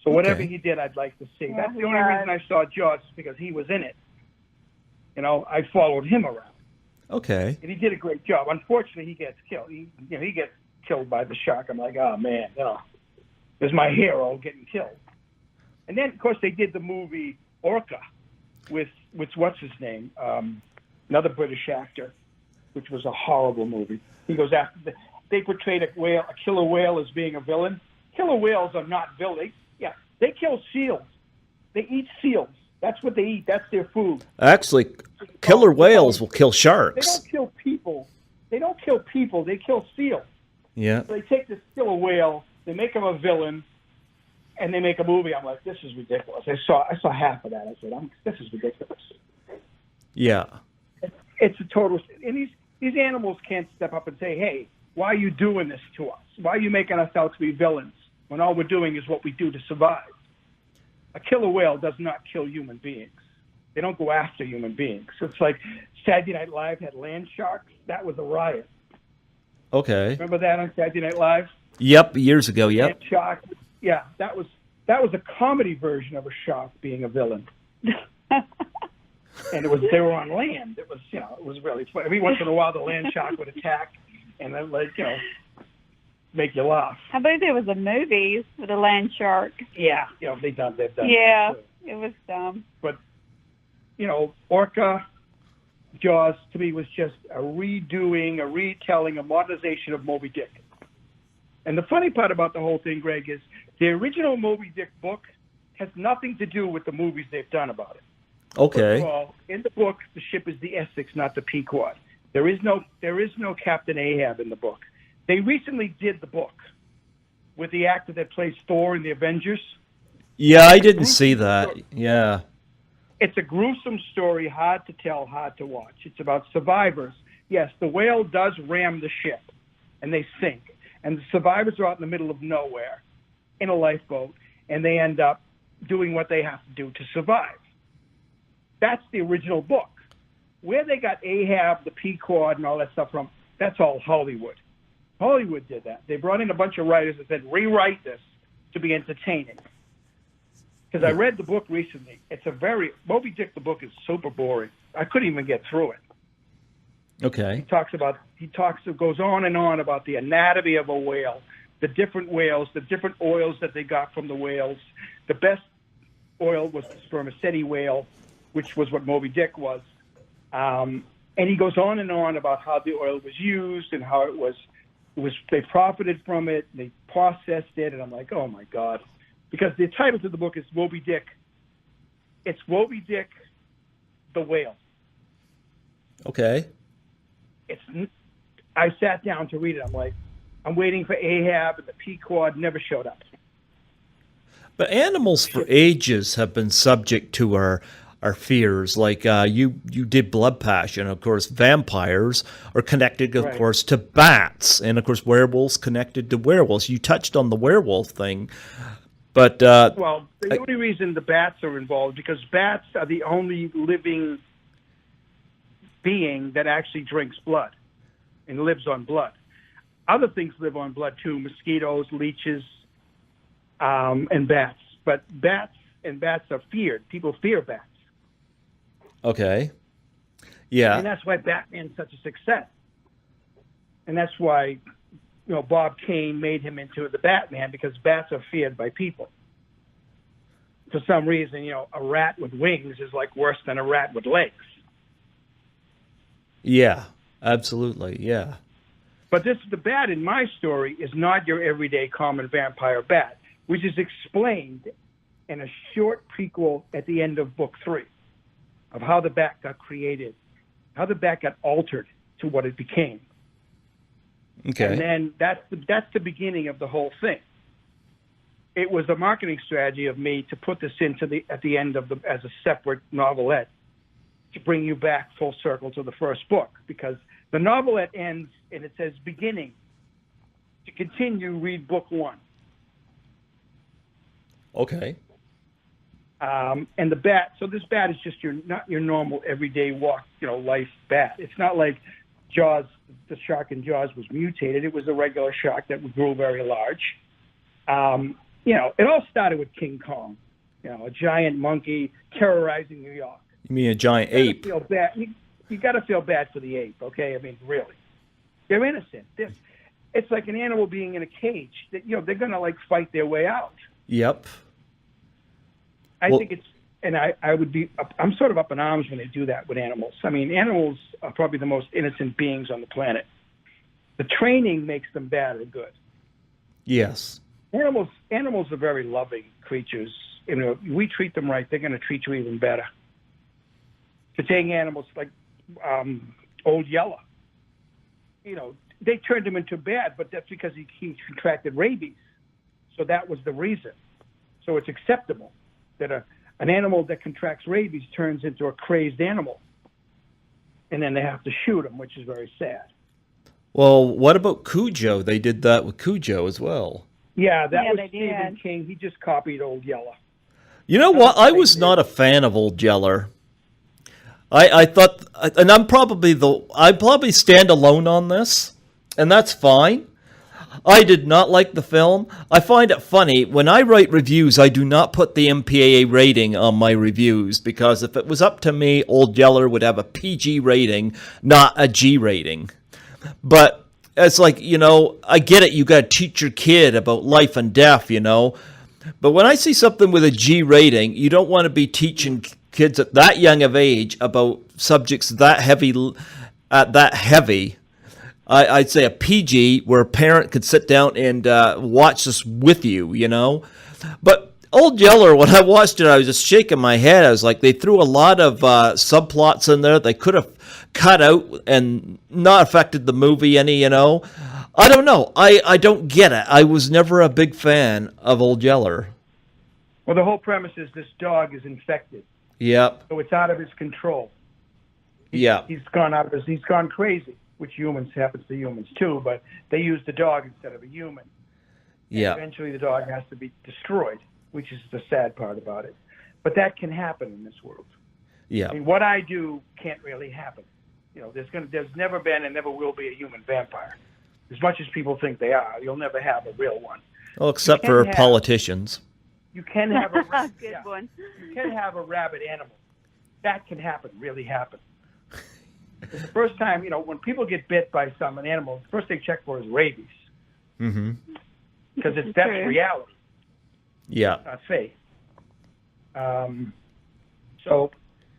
So whatever Okay. he did, I'd like to see. Yeah, That's the he only was. reason I saw Jaws is because he was in it. You know, I followed him around, Okay. and he did a great job. Unfortunately, he gets killed. He gets killed by the shark. I'm like, oh man, there's my hero getting killed. And then, of course, they did the movie Orca with what's his name, another British actor, which was a horrible movie. He goes after they portrayed a killer whale as being a villain. Killer whales are not villains. Yeah, they kill seals. They eat seals. That's what they eat. That's their food. Actually, killer whales will kill They sharks. don't kill people. They don't kill people. They kill seals. Yeah. So they take this killer whale, they make him a villain, and they make a movie. I'm like, this is ridiculous. I saw half of that. I said, this is ridiculous. Yeah. It's a total. And these animals can't step up and say, hey, why are you doing this to us? Why are you making us out to be villains when all we're doing is what we do to survive? A killer whale does not kill human beings. They don't go after human beings. It's like Saturday Night Live had land sharks. That was a riot. Okay. Remember that on Saturday Night Live? Yep. Years ago. Yep. Land shark. Yeah, that was a comedy version of a shark being a villain. And they were on land. It was really funny. Every once in a while, the land shark would attack, and then make you laugh. I believe there was a movie with a land shark. Yeah, they've done. Yeah, it. it was dumb. But Orca, Jaws to me was just a redoing, a retelling, a modernization of Moby Dick. And the funny part about the whole thing, Greg, is the original Moby Dick book has nothing to do with the movies they've done about it. Okay. First of all, in the book, the ship is the Essex, not the Pequod. There is no Captain Ahab in the book. They recently did the book with the actor that plays Thor in the Avengers. Yeah, I didn't see that. Yeah. It's a gruesome story, hard to tell, hard to watch. It's about survivors. Yes, the whale does ram the ship, and they sink. And the survivors are out in the middle of nowhere in a lifeboat, and they end up doing what they have to do to survive. That's the original book. Where they got Ahab, the Pequod, and all that stuff from, that's all Hollywood. Hollywood did that. They brought in a bunch of writers and said, rewrite this to be entertaining. Because I read the book recently. Moby Dick, the book is super boring. I couldn't even get through it. Okay. It goes on and on about the anatomy of a whale, the different whales, the different oils that they got from the whales. The best oil was the spermaceti whale, which was what Moby Dick was. And he goes on and on about how the oil was used and how they profited from it, they processed it, and I'm like, oh my God. Because the title to the book is Moby Dick. It's Moby Dick, the whale. Okay. I sat down to read it. I'm like, I'm waiting for Ahab, and the Pequod never showed up. But animals for ages have been subject to our fears. Like you did Blood Passion. Of course, vampires are connected, of course, to bats. And, of course, werewolves connected to werewolves. You touched on the werewolf thing. But the only reason the bats are involved because bats are the only living being that actually drinks blood and lives on blood. Other things live on blood too: mosquitoes, leeches, and bats. But bats are feared. People fear bats. Okay. Yeah. And that's why Batman's such a success. And that's why Bob Kane made him into the Batman, because bats are feared by people. For some reason, a rat with wings is like worse than a rat with legs. Yeah, absolutely, yeah. But the bat in my story is not your everyday common vampire bat, which is explained in a short prequel at the end of book 3 of how the bat got created, how the bat got altered to what it became. Okay. And then that's the beginning of the whole thing. It was a marketing strategy of me to put this at the end of as a separate novelette to bring you back full circle to the first book, because the novelette ends and it says beginning. To continue, read book 1. Okay. And the bat. So this bat is just not your normal everyday life bat. It's not like Jaws. The shark in Jaws was mutated. It was a regular shark that grew very large. it all started with King Kong, a giant monkey terrorizing New York. You mean a giant ape? Feel bad. You got to feel bad for the ape, okay? I mean, really, they're innocent. It's like an animal being in a cage. They're gonna like fight their way out. Yep. I think it's, and I'm sort of up in arms when they do that with animals. I mean, animals are probably the most innocent beings on the planet. The training makes them bad or good. Yes. Animals are very loving creatures. We treat them right, they're going to treat you even better. To take animals like Old Yeller, they turned him into bad, but that's because he contracted rabies. So that was the reason. So it's acceptable that an animal that contracts rabies turns into a crazed animal. And then they have to shoot him, which is very sad. Well, what about Cujo? They did that with Cujo as well. Yeah, that was Stephen King. He just copied Old Yeller. You know what? I was not a fan of Old Yeller. I thought, and I probably stand alone on this, and that's fine. I did not like the film. I find it funny, when I write reviews, I do not put the MPAA rating on my reviews, because if it was up to me, Old Yeller would have a PG rating, not a G rating. But it's like, I get it, you got to teach your kid about life and death, But when I see something with a G rating, you don't want to be teaching kids at that young of age about subjects that heavy. I'd say a PG, where a parent could sit down and watch this with you, But Old Yeller, when I watched it, I was just shaking my head. I was like, they threw a lot of subplots in there they could have cut out and not affected the movie any, I don't know. I don't get it. I was never a big fan of Old Yeller. Well, the whole premise is this dog is infected. Yep. So it's out of his control. He's gone crazy, which happens to humans too, but they use the dog instead of a human. Yeah. And eventually the dog has to be destroyed, which is the sad part about it. But that can happen in this world. Yeah. I mean, what I do can't really happen. There's never been and never will be a human vampire. As much as people think they are, you'll never have a real one. Well, except for politicians. You can have a good one. You can have a rabid animal. That can happen, really happen. The first time, when people get bit by an animal, the first they check for is rabies. Mm-hmm. Because that's reality. Yeah. It's not fake. So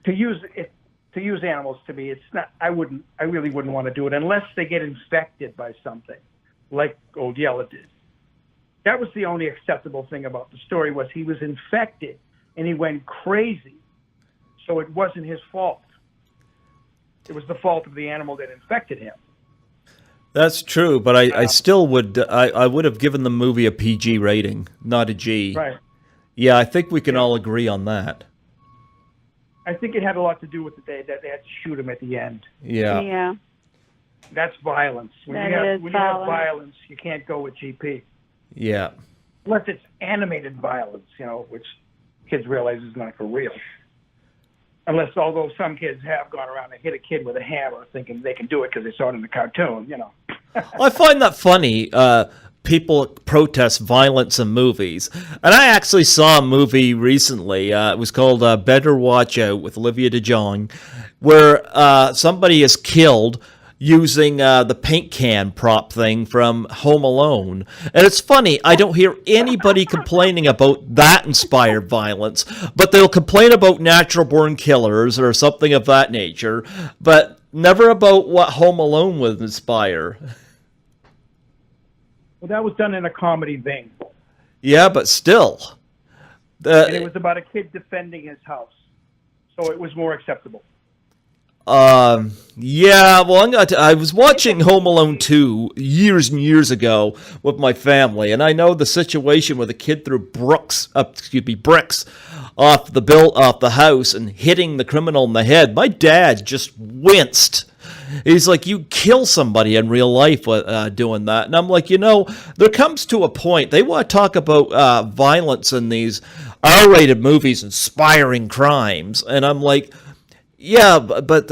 to use animals, to me, it's not. I really wouldn't want to do it unless they get infected by something, like Old Yeller did. That was the only acceptable thing about the story, was he was infected and he went crazy. So it wasn't his fault. It was the fault of the animal that infected him. That's true, but I still would. I would have given the movie a PG rating, not a G. Right. Yeah, I think we can all agree on that. I think it had a lot to do with that they had to shoot him at the end. Yeah. Yeah. That's violence. When you have violence, you can't go with GP. Yeah. Unless it's animated violence, which kids realize is not for real. Although some kids have gone around and hit a kid with a hammer thinking they can do it because they saw it in the cartoon, I find that funny. People protest violence in movies. And I actually saw a movie recently. It was called Better Watch Out with Olivia DeJonge, where somebody is killed using the paint can prop thing from Home Alone. And it's funny, I don't hear anybody complaining about that inspired violence, but they'll complain about natural-born killers or something of that nature, but never about what Home Alone would inspire. Well, that was done in a comedy vein. Yeah, but still. And it was about a kid defending his house, so it was more acceptable. Yeah, well, I was watching Home Alone 2 years and years ago with my family, and I know the situation where the kid threw bricks off the house and hitting the criminal in the head. My dad just winced. He's like, you kill somebody in real life doing that. And I'm like, there comes to a point, they want to talk about violence in these R-rated movies inspiring crimes, and I'm like, yeah, but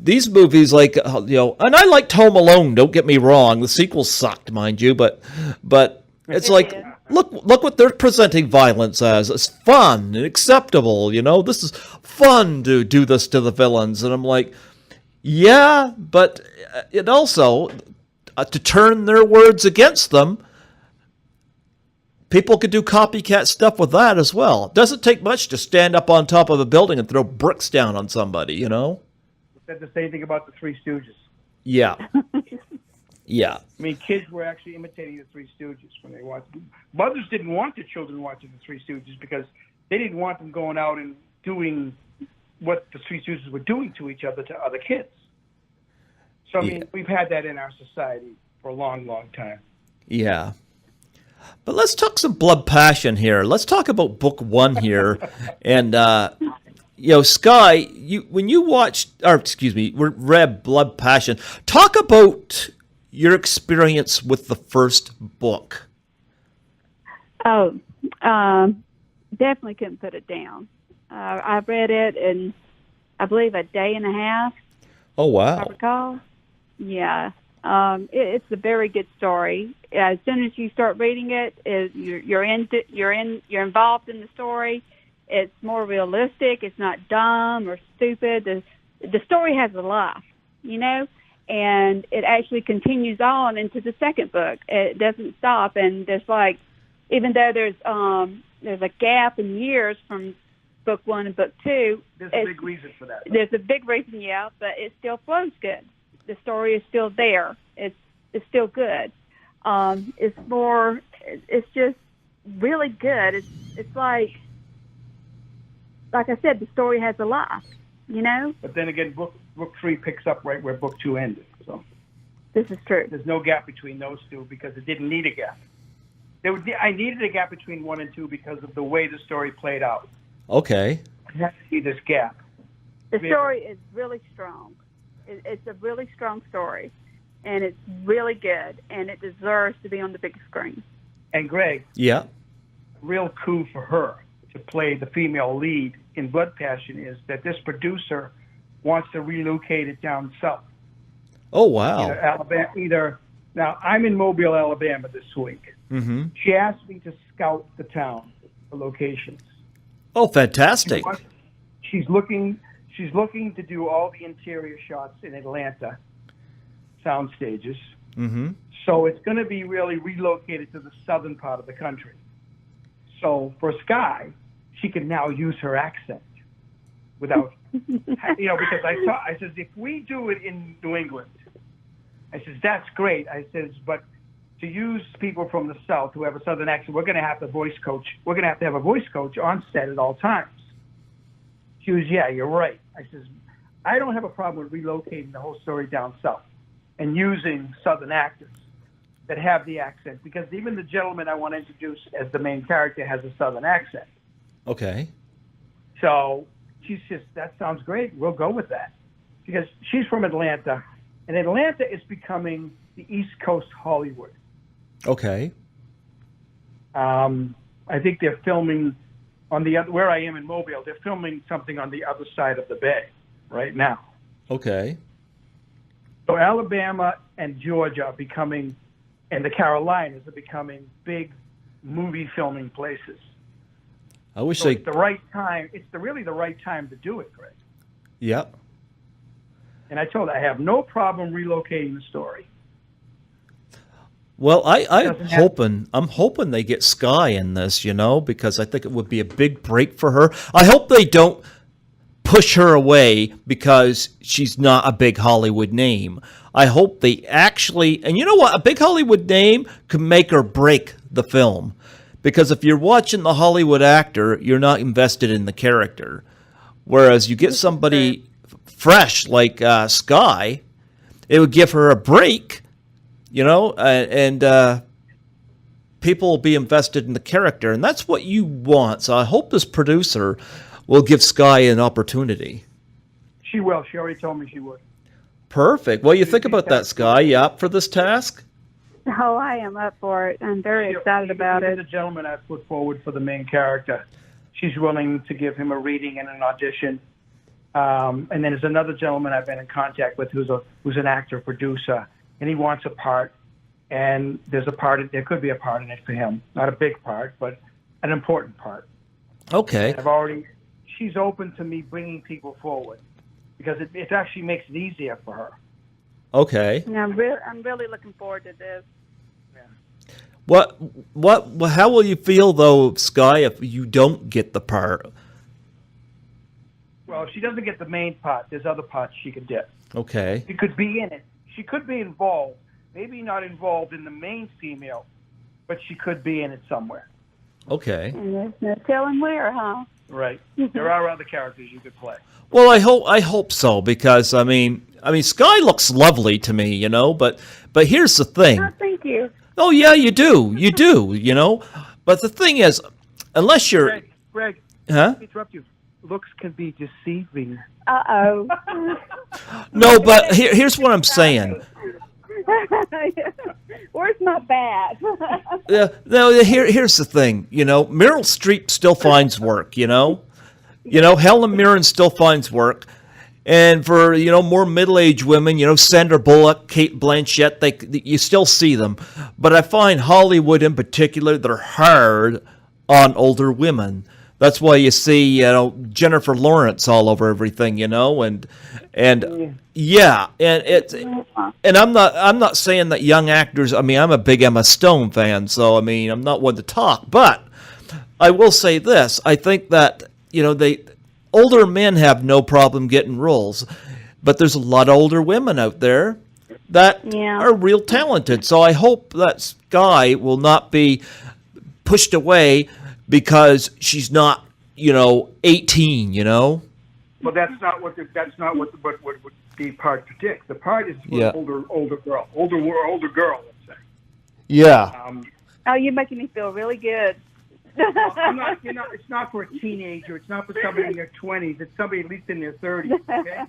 these movies, and I liked Home Alone, don't get me wrong. The sequel sucked, mind you, but it's like, look what they're presenting violence as. It's fun and acceptable, you know. This is fun to do this to the villains. And I'm like, yeah, but it also, to turn their words against them, people could do copycat stuff with that as well. It doesn't take much to stand up on top of a building and throw bricks down on somebody, you know? Said the same thing about the Three Stooges. Yeah. Yeah. I mean, kids were actually imitating the Three Stooges when they watched. Mothers didn't want their children watching the Three Stooges because they didn't want them going out and doing what the Three Stooges were doing to each other, to other kids. So, I mean, we've had that in our society for a long, long time. Yeah. But let's talk some blood passion here. Let's talk about book one here. And, Skye, when you read Blood Passion, talk about your experience with the first book. Oh, definitely couldn't put it down. I read it in, I believe, a day and a half. Oh, wow. If I recall. Yeah. It's a very good story. As soon as you start reading it, you're involved in the story. It's more realistic. It's not dumb or stupid. The story has a life, you know, and it actually continues on into the second book. It doesn't stop, and there's even though there's a gap in years from book one and book two. There's a big reason for that. There's a big reason, yeah, but it still flows good. The story is still there. It's still good. It's just really good. It's like I said, the story has a life, you know? But then again, book three picks up right where book two ended. So this is true. There's no gap between those two because it didn't need a gap. I needed a gap between one and two because of the way the story played out. Okay. I had to see this gap. The story is really strong. It's a really strong story, and it's really good, and it deserves to be on the big screen. And Greg, yeah, real coup for her to play the female lead in Blood Passion is that this producer wants to relocate it down south. Oh, wow. Either Alabama, now, I'm in Mobile, Alabama this week. Mm-hmm. She asked me to scout the town for locations. Oh, fantastic. She's looking to do all the interior shots in Atlanta sound stages. Mm-hmm. So it's going to be really relocated to the southern part of the country. So for Skye, she can now use her accent without, because I says, if we do it in New England, I says, that's great. I says, but to use people from the South who have a southern accent, we're going to have to voice coach. We're going to have a voice coach on set at all times. She was, yeah, you're right. I says, I don't have a problem with relocating the whole story down south and using southern actors that have the accent, because even the gentleman I want to introduce as the main character has a southern accent. Okay. So she's just, that sounds great. We'll go with that. Because she's from Atlanta, and Atlanta is becoming the East Coast Hollywood. Okay. I think they're filming on the other, where I am in Mobile, they're filming something on the other side of the bay right now. Okay. So Alabama and Georgia are becoming, and the Carolinas are becoming big movie filming places. I wish It's the right time. It's really the right time to do it, Greg. Yep. And I told her I have no problem relocating the story. Well, I'm hoping they get Skye in this, because I think it would be a big break for her. I hope they don't push her away because she's not a big Hollywood name. I hope they actually, and you know what, a big Hollywood name could make or break the film. Because if you're watching the Hollywood actor, you're not invested in the character. Whereas you get somebody fresh like Skye, it would give her a break. And people will be invested in the character, and that's what you want. So I hope this producer will give Skye an opportunity. She will. She already told me she would. Perfect. Well, you think about that, Skye. You up for this task? Oh, I am up for it. I'm very excited about it. The gentleman I put forward for the main character, she's willing to give him a reading and an audition. And then there's another gentleman I've been in contact with who's an actor, producer, and he wants a part and there could be a part in it for him. Not a big part, but an important part. Okay. She's open to me bringing people forward because it actually makes it easier for her. Okay. Yeah, I'm really looking forward to this. How will you feel though, Skye, if you don't get the part? Well, if she doesn't get the main part, there's other parts she could get. Okay. She could be in it. She could be involved. Maybe not involved in the main female, but she could be in it somewhere. Okay. And there's no telling where, huh? Right. There are other characters you could play. Well, I hope so, because I mean, Skye looks lovely to me, but here's the thing. Oh, thank you. Oh yeah, you do, But the thing is, unless you're, Greg, huh? interrupt you. Looks can be deceiving. Uh-oh. No, but here's what I'm saying. Where's my bat? No, here's the thing. Meryl Streep still finds work. Helen Mirren still finds work. And for more middle-aged women, Sandra Bullock, Kate Blanchett, you still see them. But I find Hollywood in particular, they're hard on older women. That's why you see Jennifer Lawrence all over everything, and yeah, and I'm not saying that young actors. I'm a big Emma Stone fan, so I'm not one to talk, but I will say this: I think that older men have no problem getting roles, but there's a lot of older women out there that are real talented. So I hope that Skye will not be pushed away because she's not 18. Well, that's not what the part predicts. The part is for an older girl, let's say. Yeah. Oh, you're making me feel really good. It's not for a teenager. It's not for somebody in their 20s. It's somebody at least in their 30s. Okay?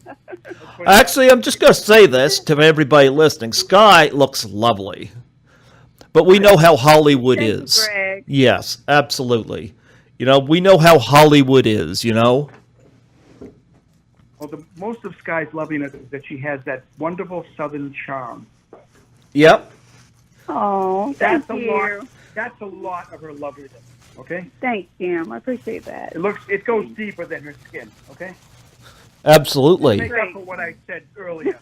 Actually, I'm just going to say this to everybody listening. Skye looks lovely, but we know how Hollywood is. You, Greg. Yes, absolutely. We know how Hollywood is. Well, most of Skye's loveliness is that she has that wonderful Southern charm. Yep. Oh, thank you. That's a lot of her loveliness. Okay. Thanks, Jim. I appreciate that. It goes deeper than her skin. Okay. Absolutely. Make up for what I said earlier.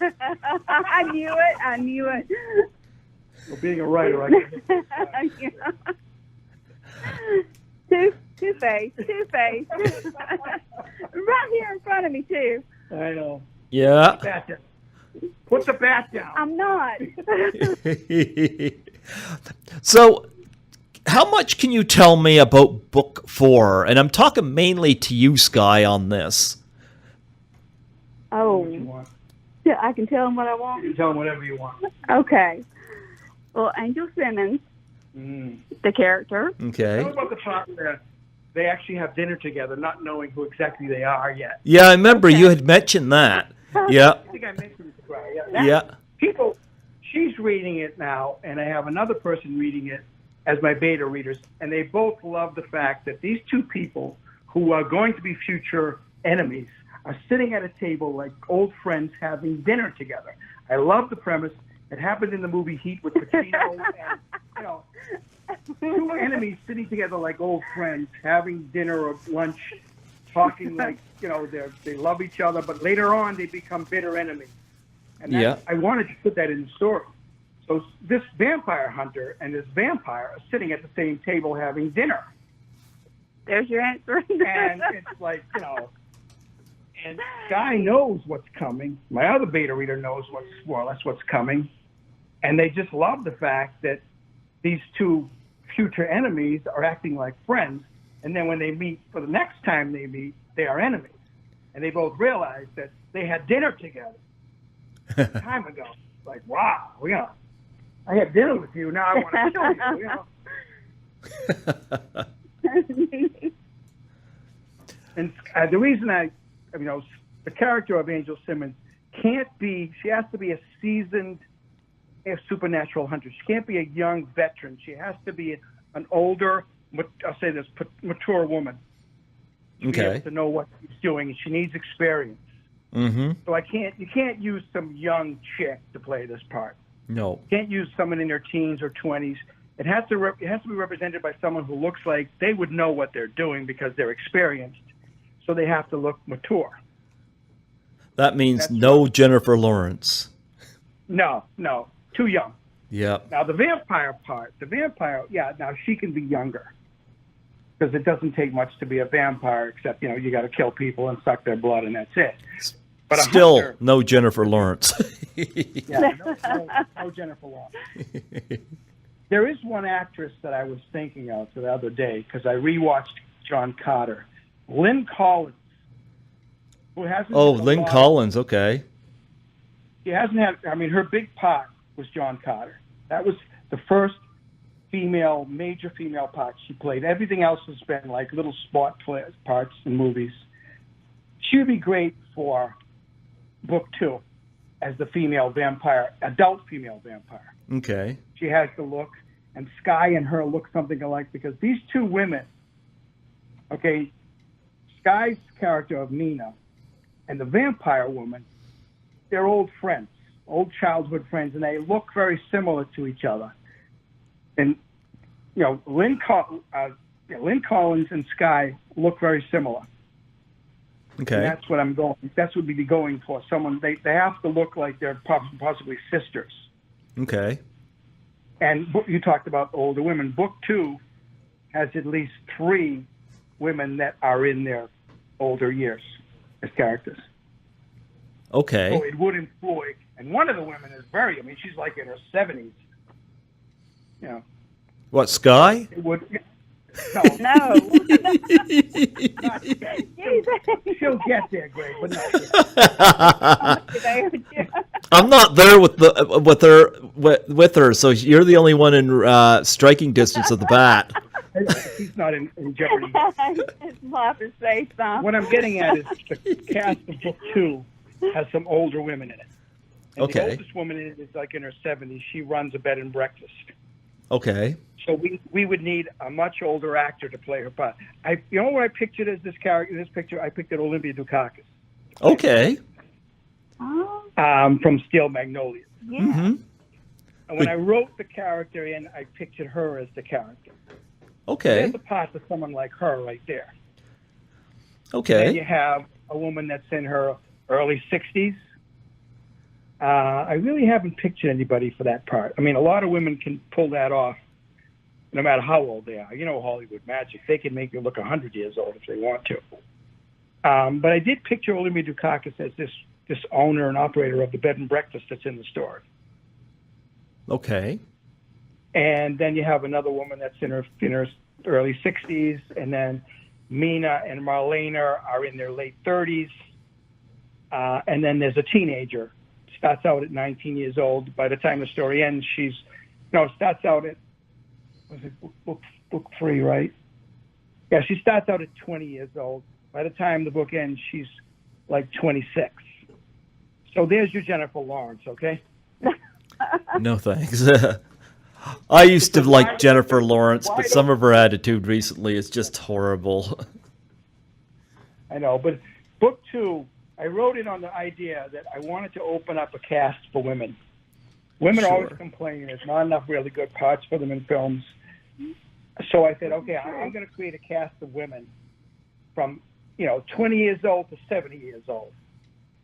I knew it. Well, being a writer, I Two-face. Right here in front of me, too. I know. Yeah. Put the bat down. I'm not. So, how much can you tell me about book 4? And I'm talking mainly to you, Skye, on this. Oh. What you want. Yeah, I can tell them what I want? You can tell them whatever you want. Okay. Well, Angel Simmons, the character. Okay. Tell about the part where they actually have dinner together, not knowing who exactly they are yet. Yeah, I remember you had mentioned that. Yeah. I think I mentioned it, right? Yeah. She's reading it now, and I have another person reading it as my beta readers, and they both love the fact that these two people who are going to be future enemies are sitting at a table like old friends having dinner together. I love the premise. It happened in the movie Heat with Pacino, and two enemies sitting together like old friends, having dinner or lunch, talking like they love each other, but later on they become bitter enemies. And I wanted to put that in the story. So this vampire hunter and this vampire are sitting at the same table having dinner. There's your answer. And it's like, and Skye knows what's coming. My other beta reader knows more or less what's coming. And they just love the fact that these two future enemies are acting like friends. And then when they meet, for the next time they meet, they are enemies. And they both realize that they had dinner together time ago. Like, wow, I had dinner with you. Now I want to kill you. And the reason the character of Angel Simmons she has to be a seasoned supernatural hunter. She can't be a young veteran. She has to be an older, I'll say this, mature woman. She has to know what she's doing, and she needs experience. Mm-hmm. So you can't use some young chick to play this part. No. Can't use someone in their teens or 20s. It has to be represented by someone who looks like they would know what they're doing because they're experienced. So they have to look mature. That means no Jennifer Lawrence. No, too young. Yep. Now the vampire, now she can be younger because it doesn't take much to be a vampire except, you got to kill people and suck their blood and that's it. But still, hunter, no Jennifer Lawrence. yeah, no Jennifer Lawrence. There is one actress that I was thinking of the other day because I rewatched John Carter. Lynn Collins. Who hasn't Lynn Collins, okay. She hasn't had, her big part was John Carter. That was the first major female part she played. Everything else has been like little spot parts in movies. She would be great for book 2 as the female vampire, adult female vampire. Okay. She has the look, and Skye and her look something alike because these two women, okay, Skye's character of Mina and the vampire woman, they're old friends, old childhood friends, and they look very similar to each other. And, Lynn Collins and Skye look very similar. Okay. And that's what that's what we'd be going for. Someone, they have to look like they're possibly sisters. Okay. And you talked about older women. Book 2 has at least 3 women that are in their older years as characters. Okay. So it would employ, and one of the women is she's like in her 70s. What, Skye? It would. No. She'll get there, Greg, but not yet. I'm not there with her, so you're the only one in striking distance of the bat. She's not in jeopardy. It's not to say something. What I'm getting at is the cast of book 2 has some older women in it. And Okay. the oldest woman in it is like in her 70s. She runs a bed and breakfast. Okay. So we would need a much older actor to play her part. What I pictured as this character in this picture? I pictured Olympia Dukakis. Okay. From Steel Magnolias. Yeah. Mm-hmm. And when I wrote the character in, I pictured her as the character. Okay. There's a part for someone like her right there. Okay. Then you have a woman that's in her early 60s. I really haven't pictured anybody for that part. A lot of women can pull that off no matter how old they are. Hollywood magic. They can make you look 100 years old if they want to. But I did picture Olympia Dukakis as this owner and operator of the bed and breakfast that's in the story. Okay. And then you have another woman that's in her early 60s, and then Mina and Marlena are in their late 30s. And then there's a teenager. Starts out at 19 years old. By the time the story ends, starts out at, was it book 3, right? Yeah, she starts out at 20 years old. By the time the book ends, she's like 26. So there's your Jennifer Lawrence, okay? No thanks. I used to like Jennifer Lawrence, but some of her attitude recently is just horrible. I know, but book 2, I wrote it on the idea that I wanted to open up a cast for women. Women always complain there's not enough really good parts for them in films. So I said, okay, I'm going to create a cast of women from, 20 years old to 70 years old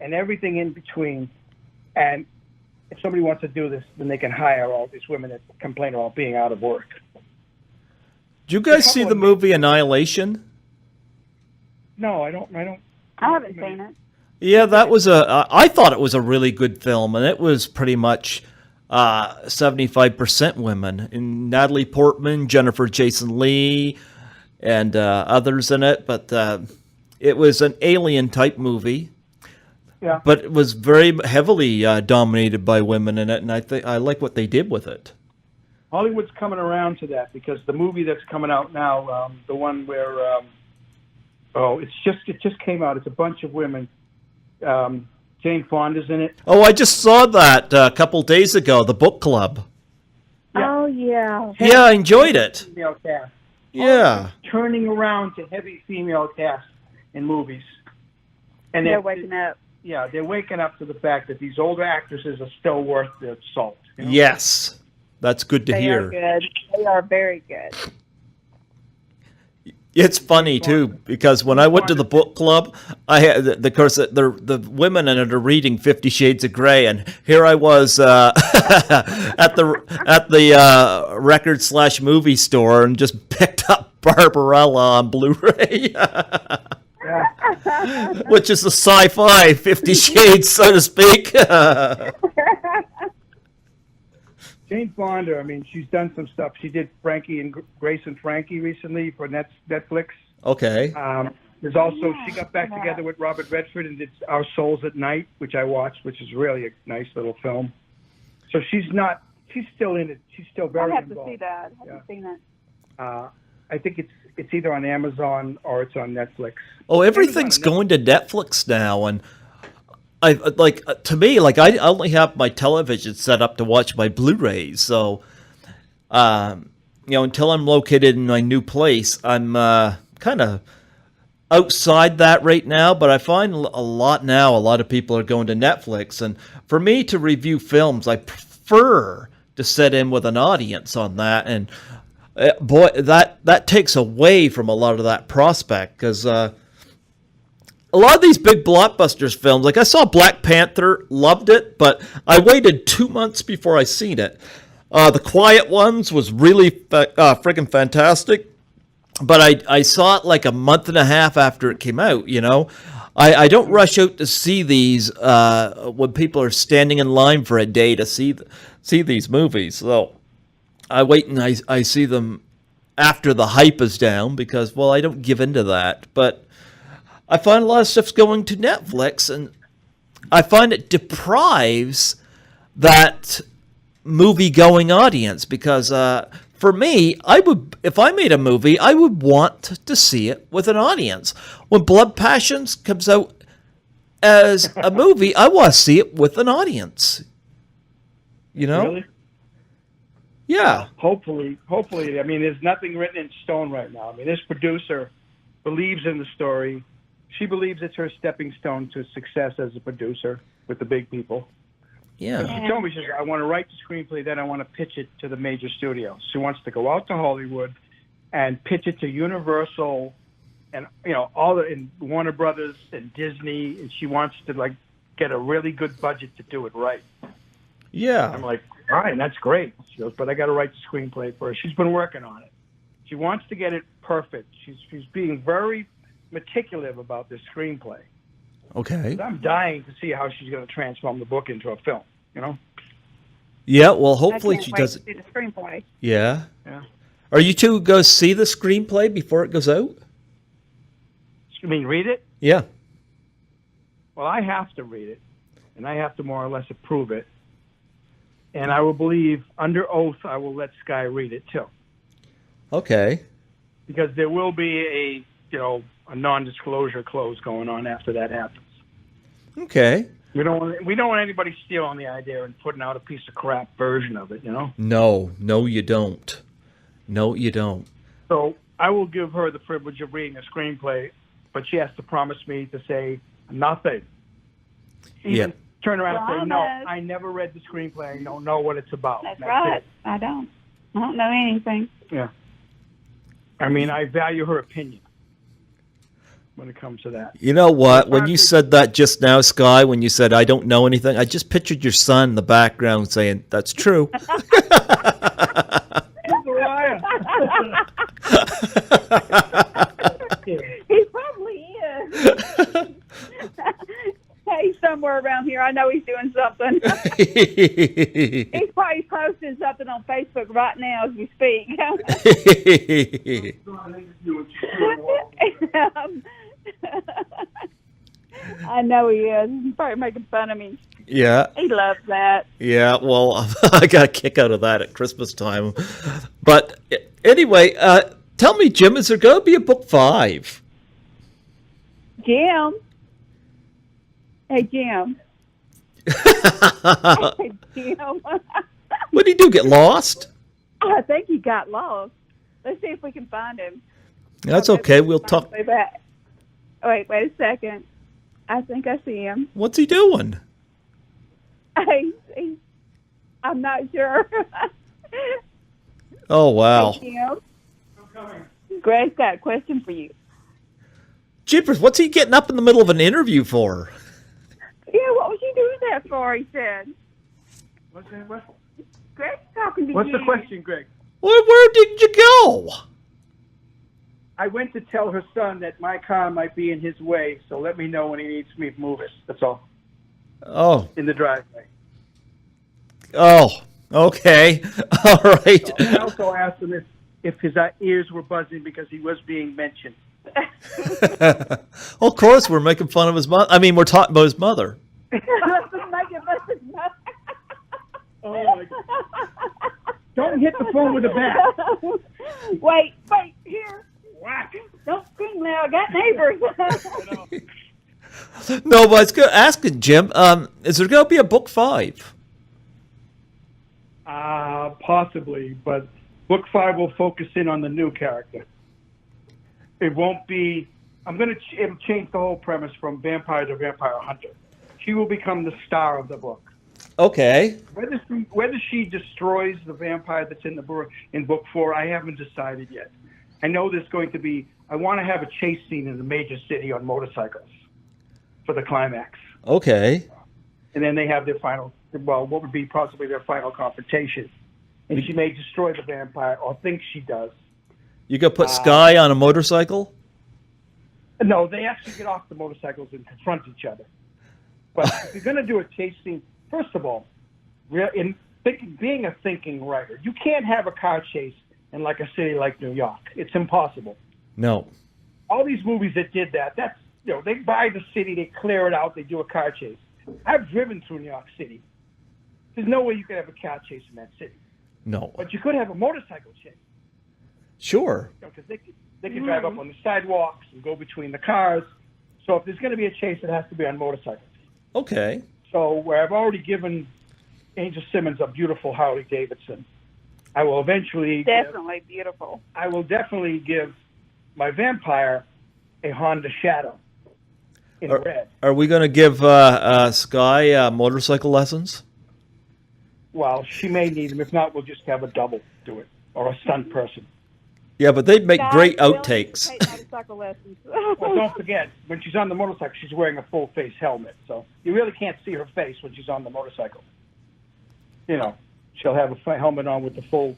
and everything in between. And if somebody wants to do this, then they can hire all these women that complain about being out of work. Did you guys see the movie Annihilation? No, I don't. I haven't seen it. Yeah, that was I thought it was a really good film, and it was pretty much 75% women. And Natalie Portman, Jennifer Jason Leigh, and others in it. But it was an alien-type movie. Yeah. But it was very heavily dominated by women in it, and I like what they did with it. Hollywood's coming around to that because the movie that's coming out now, the one where it just came out. It's a bunch of women. Jane Fonda's in it. Oh, I just saw that a couple days ago. The book club. Yeah. Oh yeah. Yeah, I enjoyed it. Female cast. Yeah. Turning around to heavy female cast in movies, and They're waking up. Yeah, they're waking up to the fact that these older actresses are still worth their salt. You know? Yes, that's good to They hear. are good. They are very good. It's funny too because when I went to the book club, I had of course the women in it are reading 50 Shades of Grey, and here I was at the record/movie store and just picked up Barbarella on Blu-ray, which is the sci-fi 50 Shades, so to speak. Jane Fonda, I mean, she's done some stuff. She did Frankie and Grace and Frankie recently for Netflix. Okay. There's also, she got back together with Robert Redford and did Our Souls at Night, which I watched, which is really a nice little film. So she's still in it. She's still very I have involved. to see that. I haven't seen it. I think it's either on Amazon or it's on Netflix. Oh, everything's going to Netflix now, and to me, I only have my television set up to watch my Blu-rays. So, until I'm located in my new place, I'm kind of outside that right now. But I find a lot of people are going to Netflix, and for me to review films, I prefer to sit in with an audience on that, and boy, that takes away from a lot of that prospect because. A lot of these big blockbusters films, like I saw Black Panther, loved it, but I waited 2 months before I seen it. The Quiet Ones was really friggin' fantastic, but I saw it like a month and a half after it came out, I don't rush out to see these when people are standing in line for a day to see these movies. So I wait and I see them after the hype is down because, well, I don't give into that, but I find a lot of stuff's going to Netflix, and I find it deprives that movie-going audience because for me, if I made a movie, I would want to see it with an audience. When Blood Passions comes out as a movie, I want to see it with an audience. Really? Yeah. Hopefully. I mean, there's nothing written in stone right now. I mean, this producer believes in the story. She believes it's her stepping stone to success as a producer with the big people. Yeah. She told me, she said, I want to write the screenplay, then I want to pitch it to the major studios. She wants to go out to Hollywood and pitch it to Universal and, and Warner Brothers and Disney, and she wants to, get a really good budget to do it right. Yeah. I'm like, all right, that's great. She goes, but I got to write the screenplay for her. She's been working on it. She wants to get it perfect. She's being very meticulous about this screenplay. Okay. I'm dying to see how she's going to transform the book into a film. Yeah. Well, hopefully she does it. I can't wait to see the screenplay. Yeah. Yeah. Are you two go see the screenplay before it goes out? You mean read it? Yeah. Well, I have to read it, and I have to more or less approve it. And I will believe under oath I will let Skye read it too. Okay. Because there will be a non-disclosure clause going on after that happens. Okay. We don't want anybody stealing the idea and putting out a piece of crap version of it, No, you don't. No, you don't. So I will give her the privilege of reading a screenplay, but she has to promise me to say nothing. Yeah. Turn around and say, no, I never read the screenplay. I don't know what it's about. That's right. It. I don't know anything. Yeah. I mean, I value her opinion when it comes to that. You know what? When you said that just now, Skye, when you said, I don't know anything, I just pictured your son in the background saying, that's true. He probably is. He's somewhere around here. I know he's doing something. He's probably posting something on Facebook right now as we speak. I know he is. He's probably making fun of me. Yeah. He loves that. Yeah, well, I got a kick out of that at Christmas time. But anyway, tell me, Jim, is there going to be a book 5? Jim. Hey, Jim. Hey, Jim. What did he do, get lost? I think he got lost. Let's see if we can find him. That's okay. We'll talk. Wait a second. I think I see him. What's he doing? He's I'm not sure. Oh, wow. Hey, Jim. Greg's got a question for you. Jeepers, what's he getting up in the middle of an interview for? Yeah, what was you doing that for? He said. What's that? What? Greg's talking to What's you. the question, Greg? Where did you go? I went to tell her son that my car might be in his way, so let me know when he needs me to move it. That's all. Oh, In the driveway. okay. All right. So I also asked him if his ears were buzzing because he was being mentioned. Of course, we're making fun of his mother. I mean, we're talking about his mother. Oh, my God. Don't hit the phone with a bat. Wait, here. Whack. Don't scream loud. I got neighbors. No, but I was asking Jim, is there going to be a book 5? Possibly, but book 5 will focus in on the new character. It won't be. It'll change the whole premise from vampire to vampire hunter. She will become the star of the book. Okay. Whether she destroys the vampire that's in the book in book 4, I haven't decided yet. I know there's going to be. I want to have a chase scene in the major city on motorcycles for the climax. Okay. And then they have their final. Well, what would be possibly their final confrontation, and she may destroy the vampire or think she does. You going to put Skye on a motorcycle? No, they actually get off the motorcycles and confront each other. But if you're going to do a chase scene, first of all, being a thinking writer, you can't have a car chase in like a city like New York. It's impossible. No. All these movies that did that, they buy the city, they clear it out, they do a car chase. I've driven through New York City. There's no way you could have a car chase in that city. No. But you could have a motorcycle chase. Sure. Because they could drive up on the sidewalks and go between the cars. So if there's going to be a chase, it has to be on motorcycles. Okay. So where I've already given Angel Simmons a beautiful Harley Davidson, I will eventually beautiful. I will definitely give my vampire a Honda Shadow in red. Are we going to give Skye motorcycle lessons? Well, she may need them. If not, we'll just have a double do it or a stunt person. Yeah, but they'd make great Really outtakes. take motorcycle lessons. Well, don't forget, when she's on the motorcycle, she's wearing a full face helmet, so you really can't see her face when she's on the motorcycle. You know, she'll have a helmet on with the full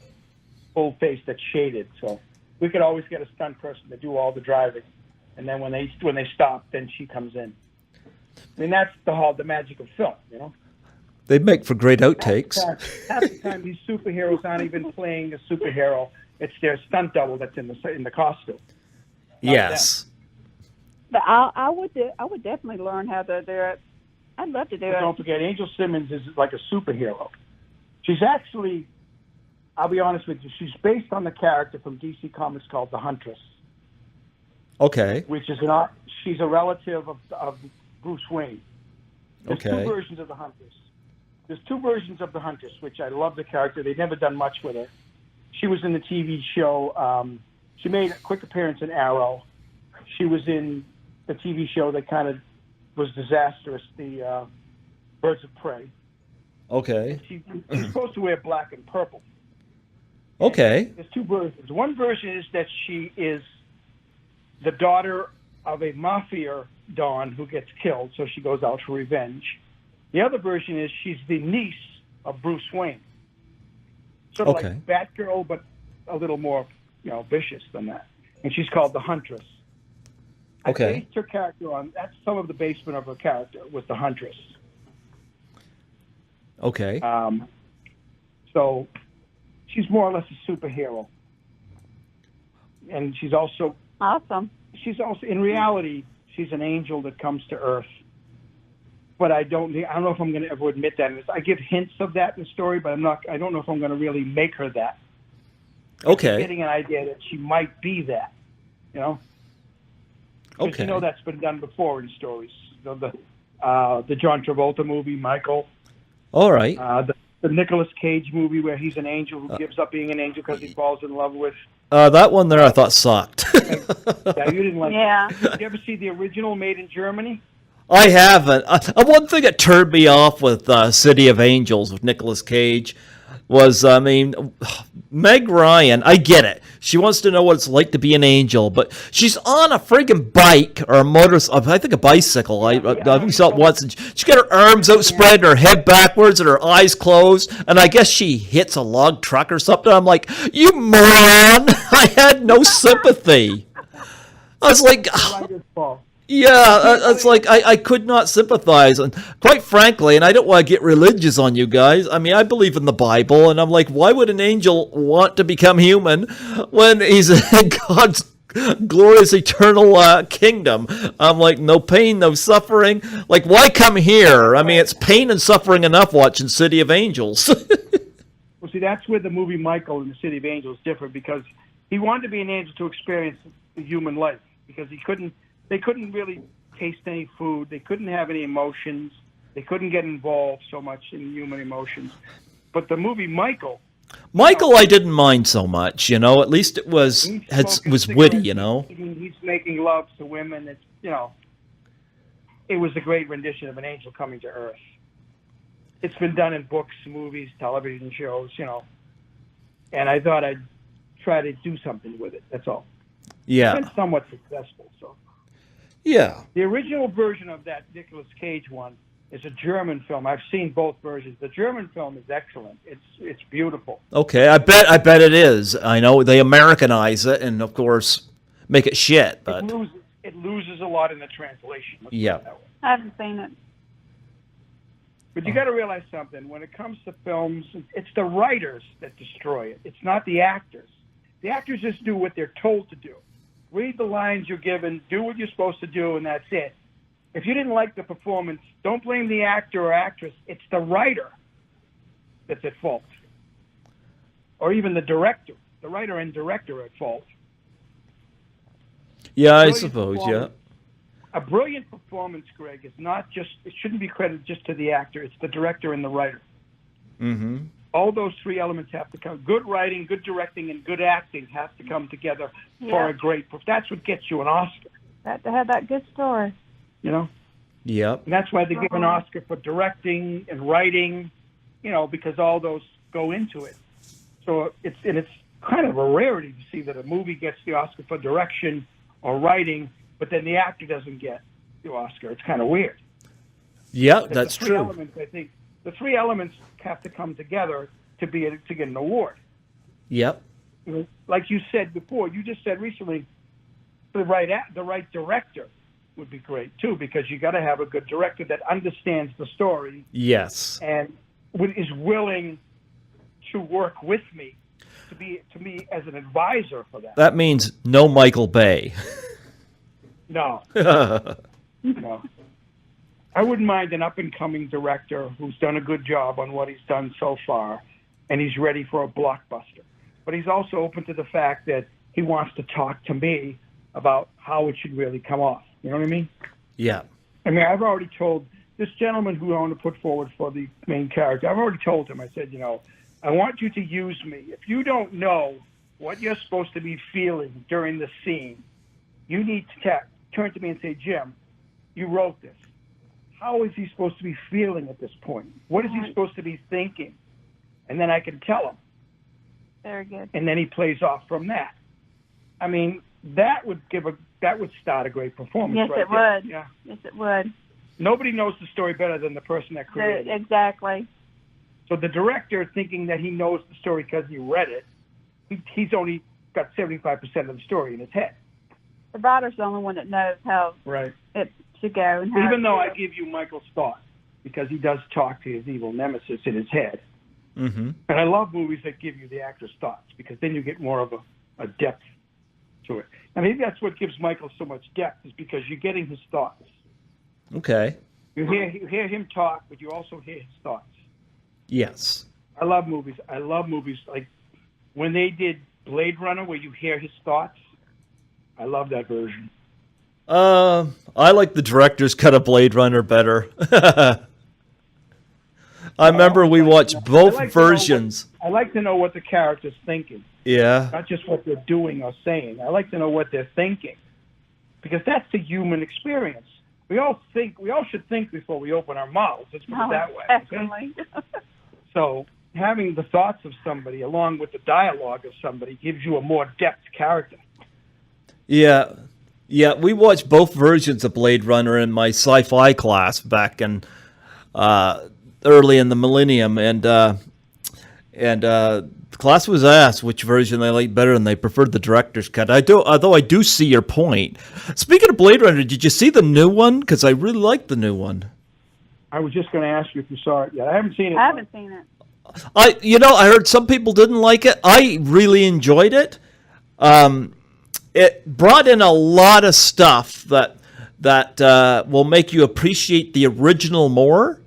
face that's shaded. So we could always get a stunt person to do all the driving, and then when they stop, then she comes in. I mean, that's the magic of film, you know. They'd make for great outtakes. Half the time, these superheroes aren't even playing a superhero. It's their stunt double that's in the costume. Yes. But I would definitely learn how to do it. I'd love to do But it. don't forget, Angel Simmons is like a superhero. She's actually, I'll be honest with you, she's based on the character from DC Comics called the Huntress. Okay. Which is she's a relative of Bruce Wayne. There's Okay. 2 versions of the Huntress. There's 2 versions of the Huntress, which I love the character. They've never done much with her. She was in the TV show. She made a quick appearance in Arrow. She was in the TV show that kind of was disastrous, the Birds of Prey. Okay. She's supposed to wear black and purple. Okay. There's 2 versions. One version is that she is the daughter of a mafia don who gets killed, so she goes out for revenge. The other version is she's the niece of Bruce Wayne. Sort of like Batgirl, but a little more, vicious than that. And she's called the Huntress. I based her character on, that's some of the basement of her character, was the Huntress. Okay. So she's more or less a superhero. And she's also... Awesome. She's also, in reality, she's an angel that comes to Earth. But I don't know if I'm going to ever admit that. I give hints of that in the story, but I don't know if I'm going to really make her that. Okay. I'm getting an idea that she might be that, Because that's been done before in stories. The John Travolta movie, Michael. All right. The Nicolas Cage movie where he's an angel who gives up being an angel because he falls in love with. That one there I thought sucked. Yeah, you didn't like it. Yeah. Did you ever see the original Made in Germany? I haven't. One thing that turned me off with City of Angels with Nicolas Cage was, I mean, Meg Ryan, I get it. She wants to know what it's like to be an angel, but she's on a friggin' bike or a I think a bicycle. I saw it once, and she's got her arms outspread, her head backwards, and her eyes closed, and I guess she hits a log truck or something. I'm like, you moron! I had no sympathy. I was like, yeah, it's like I could not sympathize, and quite frankly, and I don't want to get religious on you guys. I mean, I believe in the Bible, and I'm like, why would an angel want to become human when he's in God's glorious eternal kingdom? I'm like, no pain, no suffering. Like, why come here? I mean, it's pain and suffering enough watching City of Angels. Well, see, that's where the movie Michael in the City of Angels differed, because he wanted to be an angel to experience the human life, because they couldn't really taste any food. They couldn't have any emotions. They couldn't get involved so much in human emotions. But the movie Michael, I didn't mind so much, you know. At least it was witty, you know. He's making love to women. It's, you know, it was a great rendition of an angel coming to Earth. It's been done in books, movies, television shows, you know. And I thought I'd try to do something with it. That's all. Yeah. It's been somewhat successful, so. Yeah. The original version of that Nicolas Cage one is a German film. I've seen both versions. The German film is excellent. It's beautiful. Okay, I bet it is. I know they Americanize it and of course make it shit, but it loses a lot in the translation. Yeah. I haven't seen it. But you got to realize something. When it comes to films, it's the writers that destroy it. It's not the actors. The actors just do what they're told to do. Read the lines you're given, do what you're supposed to do, and that's it. If you didn't like the performance, don't blame the actor or actress. It's the writer that's at fault. Or even the director. The writer and director are at fault. Yeah, I suppose, yeah. A brilliant performance, Greg, is not just, it shouldn't be credited just to the actor. It's the director and the writer. Mm-hmm. All those three elements have to come. Good writing, good directing, and good acting have to come together for a great. That's what gets you an Oscar. Got to have that good story. You know. Yep. And that's why they give an Oscar for directing and writing. You know, because all those go into it. So it's kind of a rarity to see that a movie gets the Oscar for direction or writing, but then the actor doesn't get the Oscar. It's kind of weird. Yeah, that's true. Elements, I think. The three elements have to come together to get an award. Yep. Like you said before, you just said recently, the right director would be great too, because you got to have a good director that understands the story. Yes. And is willing to work with me to me as an advisor for that. That means no Michael Bay. No. No. I wouldn't mind an up-and-coming director who's done a good job on what he's done so far, and he's ready for a blockbuster. But he's also open to the fact that he wants to talk to me about how it should really come off. You know what I mean? Yeah. I mean, I've already told this gentleman who I want to put forward for the main character, I've already told him, I said, you know, I want you to use me. If you don't know what you're supposed to be feeling during the scene, you need to turn to me and say, Jim, you wrote this. How is he supposed to be feeling at this point? What is he supposed to be thinking? And then I can tell him. Very good. And then he plays off from that. I mean, that would start a great performance. Yes, right it there. would. Yeah. Yes, it would. Nobody knows the story better than the person that created it. Exactly. So the director, thinking that he knows the story because he read it, he's only got 75% of the story in his head. The writer's the only one that knows how it should go. And how even though I give you Michael's thoughts, because he does talk to his evil nemesis in his head. Mm-hmm. And I love movies that give you the actor's thoughts, because then you get more of a depth to it. And maybe that's what gives Michael so much depth, is because you're getting his thoughts. Okay. You hear him talk, but you also hear his thoughts. Yes. I love movies. I love movies like when they did Blade Runner, where you hear his thoughts. I love that version. I like the director's cut of Blade Runner better. I remember we watched both versions. I like to know what the character's thinking. Yeah. Not just what they're doing or saying. I like to know what they're thinking, because that's the human experience. we all should think before we open our mouths. Let's put it that way. Definitely. Okay? So having the thoughts of somebody along with the dialogue of somebody gives you a more depth character. Yeah. Yeah, we watched both versions of Blade Runner in my sci-fi class back in early in the millennium, and the class was asked which version they liked better, and they preferred the director's cut. Although I do see your point. Speaking of Blade Runner, did you see the new one? Because I really liked the new one. I was just going to ask you if you saw it yet. I haven't seen it. I haven't seen it. I heard some people didn't like it. I really enjoyed it. It brought in a lot of stuff that will make you appreciate the original more,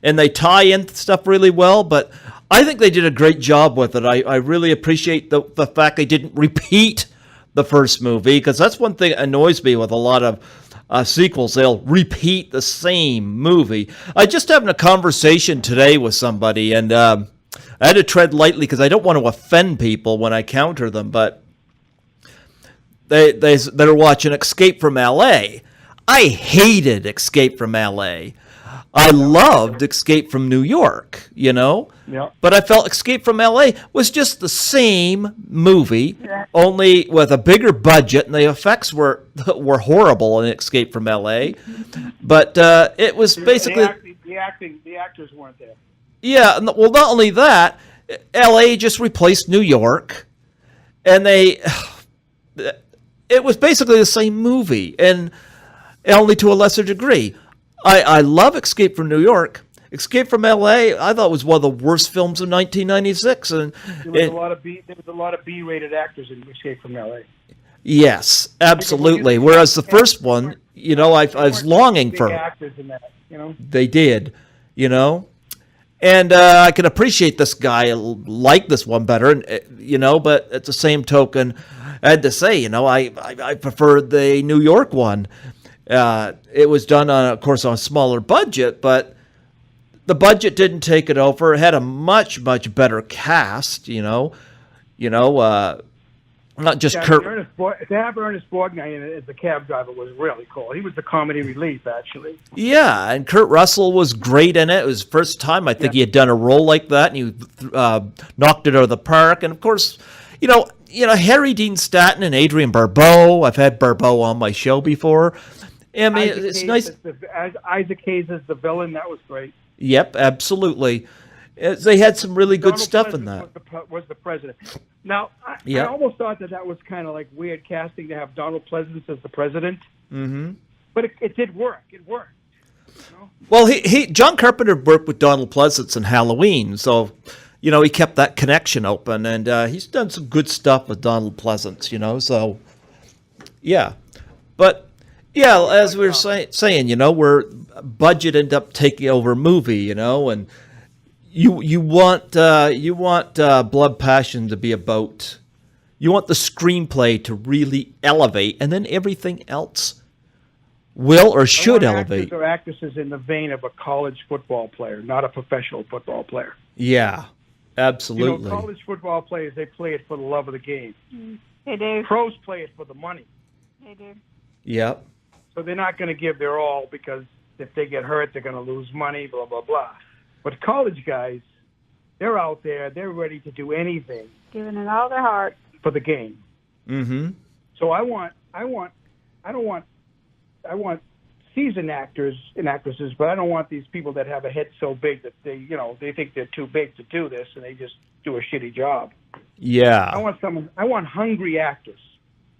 and they tie in stuff really well. But I think they did a great job with it. I really appreciate the fact they didn't repeat the first movie, because that's one thing that annoys me with a lot of sequels. They'll repeat the same movie. I just having a conversation today with somebody, and I had to tread lightly because I don't want to offend people when I counter them, but they're watching Escape from L.A. I hated Escape from L.A. I loved Escape from New York, Yeah. But I felt Escape from L.A. was just the same movie, only with a bigger budget, and the effects were horrible in Escape from L.A. But it was basically the actors weren't there. Yeah, well, not only that, L.A. just replaced New York, and it was basically the same movie, and only to a lesser degree. I love Escape from New York. Escape from L.A. I thought was one of the worst films of 1996, and there was a lot of B-rated actors in Escape from L.A. Yes, absolutely. Whereas the first one, I was longing for actors in that. They did, and I can appreciate this guy like this one better, and but at the same token, I had to say, I preferred the New York one. It was done of course, on a smaller budget, but the budget didn't take it over. It had a much, much better cast. Not just Kurt. To have Ernest Borgnine in it as the cab driver was really cool. He was the comedy relief, actually. Yeah, and Kurt Russell was great in it. It was the first time I think he had done a role like that, and he knocked it out of the park. And of course, Harry Dean Stanton and Adrienne Barbeau. I've had Barbeau on my show before. I mean, it's nice. Isaac Hayes as the villain. That was great. Yep, absolutely. They had some really good stuff in that. Was the president. Now, I almost thought that was kind of like weird casting to have Donald Pleasance as the president. Mm-hmm. But it did work. It worked. Well, John Carpenter worked with Donald Pleasance in Halloween, so he kept that connection open, and he's done some good stuff with Donald Pleasance. So yeah, but. Yeah, as we were saying, where budget ended up taking over movie, and you want Blood Passion to be about, you want the screenplay to really elevate, and then everything else will or should elevate. Actors or actresses in the vein of a college football player, not a professional football player. Yeah, absolutely. College football players, they play it for the love of the game. They do. Pros play it for the money. They do. Yep. So they're not going to give their all because if they get hurt, they're going to lose money, blah, blah, blah. But college guys, they're out there. They're ready to do anything. Giving it all their heart. For the game. Mm-hmm. So I want seasoned actors and actresses, but I don't want these people that have a head so big that they think they're too big to do this and they just do a shitty job. Yeah. I want hungry actors.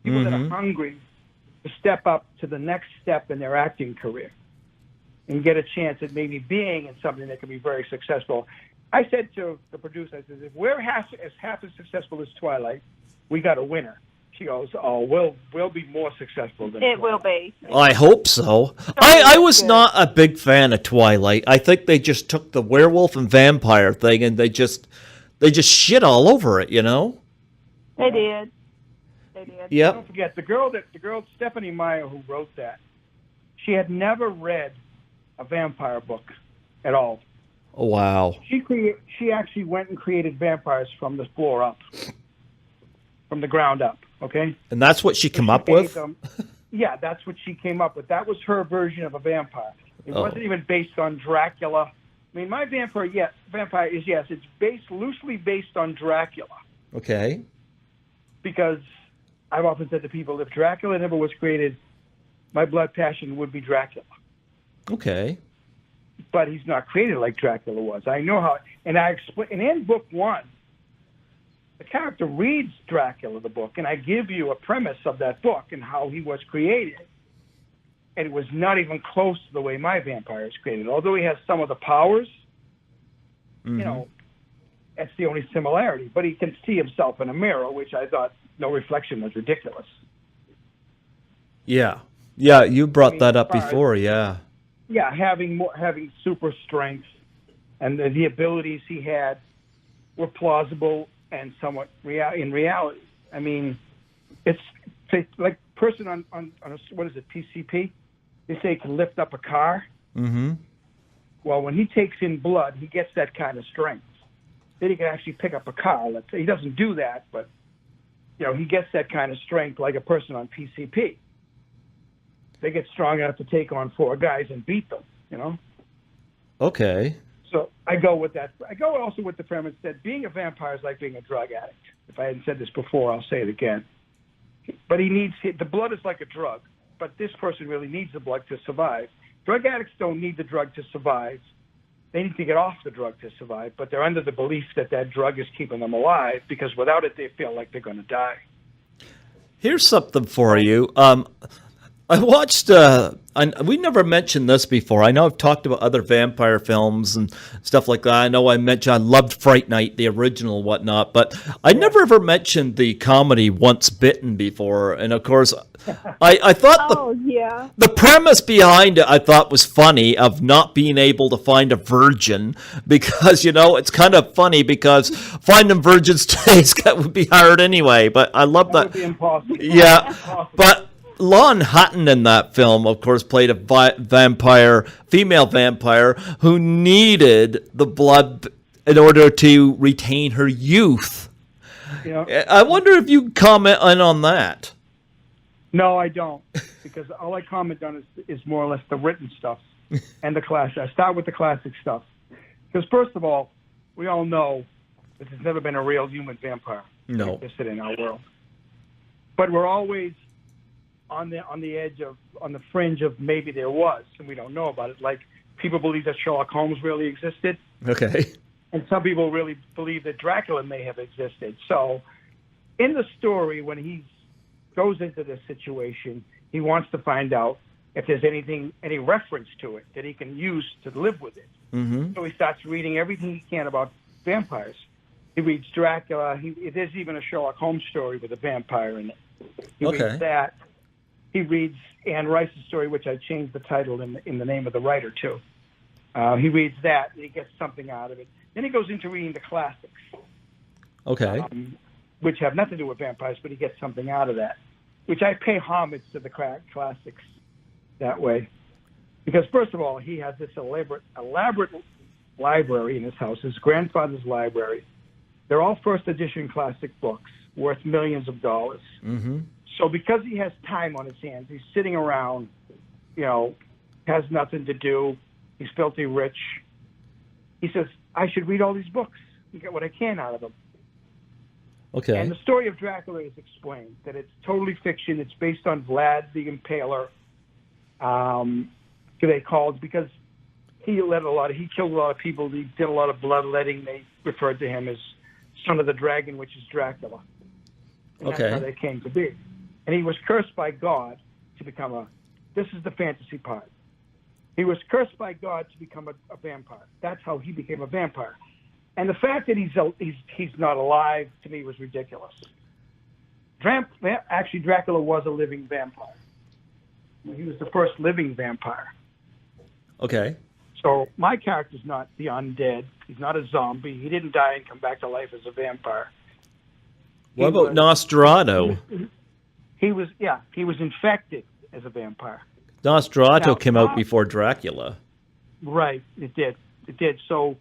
People that are hungry to step up to the next step in their acting career and get a chance at maybe being in something that can be very successful. I said to the producer, I said, if we're half as successful as Twilight, we got a winner. She goes, oh, we'll be more successful than it Twilight. will be. I hope so. I was not a big fan of Twilight. I think they just took the werewolf and vampire thing and they just shit all over it, They did. Yep. Don't forget the girl Stephanie Meyer who wrote that. She had never read a vampire book at all. Oh, wow. She actually went and created vampires from the floor up, from the ground up. Okay. And that's what she came up with. Yeah, that's what she came up with. That was her version of a vampire. It Oh. wasn't even based on Dracula. I mean, my vampire is yes, it's loosely based on Dracula, Okay. because I've often said to people, if Dracula never was created, my blood passion would be Dracula. Okay. But he's not created like Dracula was. I know how, and I explain. And in book one, the character reads Dracula, the book, and I give you a premise of that book and how he was created. And it was not even close to the way my vampire is created. Although he has some of the powers, Mm-hmm. you know, that's the only similarity. But he can see himself in a mirror, which I thought no reflection was ridiculous. Yeah. Yeah, you brought I mean, that up as far as- before, yeah. Yeah, having super strength and the abilities he had were plausible and somewhat in reality. I mean, it's like person on a, what is it, PCP? They say he can lift up a car. Mm-hmm. Well, when he takes in blood, he gets that kind of strength. Then he can actually pick up a car. Let's say he doesn't do that, but you know, he gets that kind of strength like a person on PCP. They get strong enough to take on 4 guys and beat them, you know? Okay. So I go with that. I go also with the premise that being a vampire is like being a drug addict. If I hadn't said this before, I'll say it again. But the blood is like a drug, but this person really needs the blood to survive. Drug addicts don't need the drug to survive. They need to get off the drug to survive, but they're under the belief that that drug is keeping them alive, because without it, they feel like they're going to die. Here's something for you. I watched, we never mentioned this before. I know I've talked about other vampire films and stuff like that. I know I loved Fright Night, the original and whatnot, but I never ever mentioned the comedy Once Bitten before. And of course, I thought the premise behind it I thought was funny, of not being able to find a virgin, because, you know, it's kind of funny because finding virgins today would be hard anyway, but I love that. Would be impossible. Yeah, Impossible. but Lon Hutton in that film, of course, played a female vampire who needed the blood in order to retain her youth. Yeah. I wonder if you comment on that. No, I don't, because all I comment on is more or less the written stuff and the classic. I start with the classic stuff, because first of all, we all know that there's never been a real human vampire No. existed in our world, but we're always on the edge on the fringe of maybe there was, and we don't know about it. Like, people believe that Sherlock Holmes really existed, Okay. and some people really believe that Dracula may have existed. So, in the story, when he goes into this situation, he wants to find out if there's any reference to it that he can use to live with it. Mm-hmm. So he starts reading everything he can about vampires. He reads Dracula. There's even a Sherlock Holmes story with a vampire in it. He reads that. He reads Anne Rice's story, which I changed the title in the name of the writer too. He reads that, and he gets something out of it. Then he goes into reading the classics, Okay. which have nothing to do with vampires, but he gets something out of that, which I pay homage to the classics that way. Because first of all, he has this elaborate library in his house, his grandfather's library. They're all first edition classic books worth millions of dollars. Mm-hmm. So because he has time on his hands, he's sitting around, you know, has nothing to do. He's filthy rich. He says, I should read all these books and get what I can out of them. Okay. And the story of Dracula is explained, that it's totally fiction. It's based on Vlad the Impaler. They called, because he killed a lot of people. He did a lot of bloodletting. They referred to him as son of the dragon, which is Dracula. And Okay. that's how they came to be. And he was cursed by God to become this is the fantasy part. He was cursed by God to become a vampire. That's how he became a vampire. And the fact that he's not alive, to me, was ridiculous. Actually, Dracula was a living vampire. He was the first living vampire. Okay. So my character's not the undead. He's not a zombie. He didn't die and come back to life as a vampire. What about Nosferatu? He was infected as a vampire. Nosferatu Now, came out before Dracula. Right, it did. So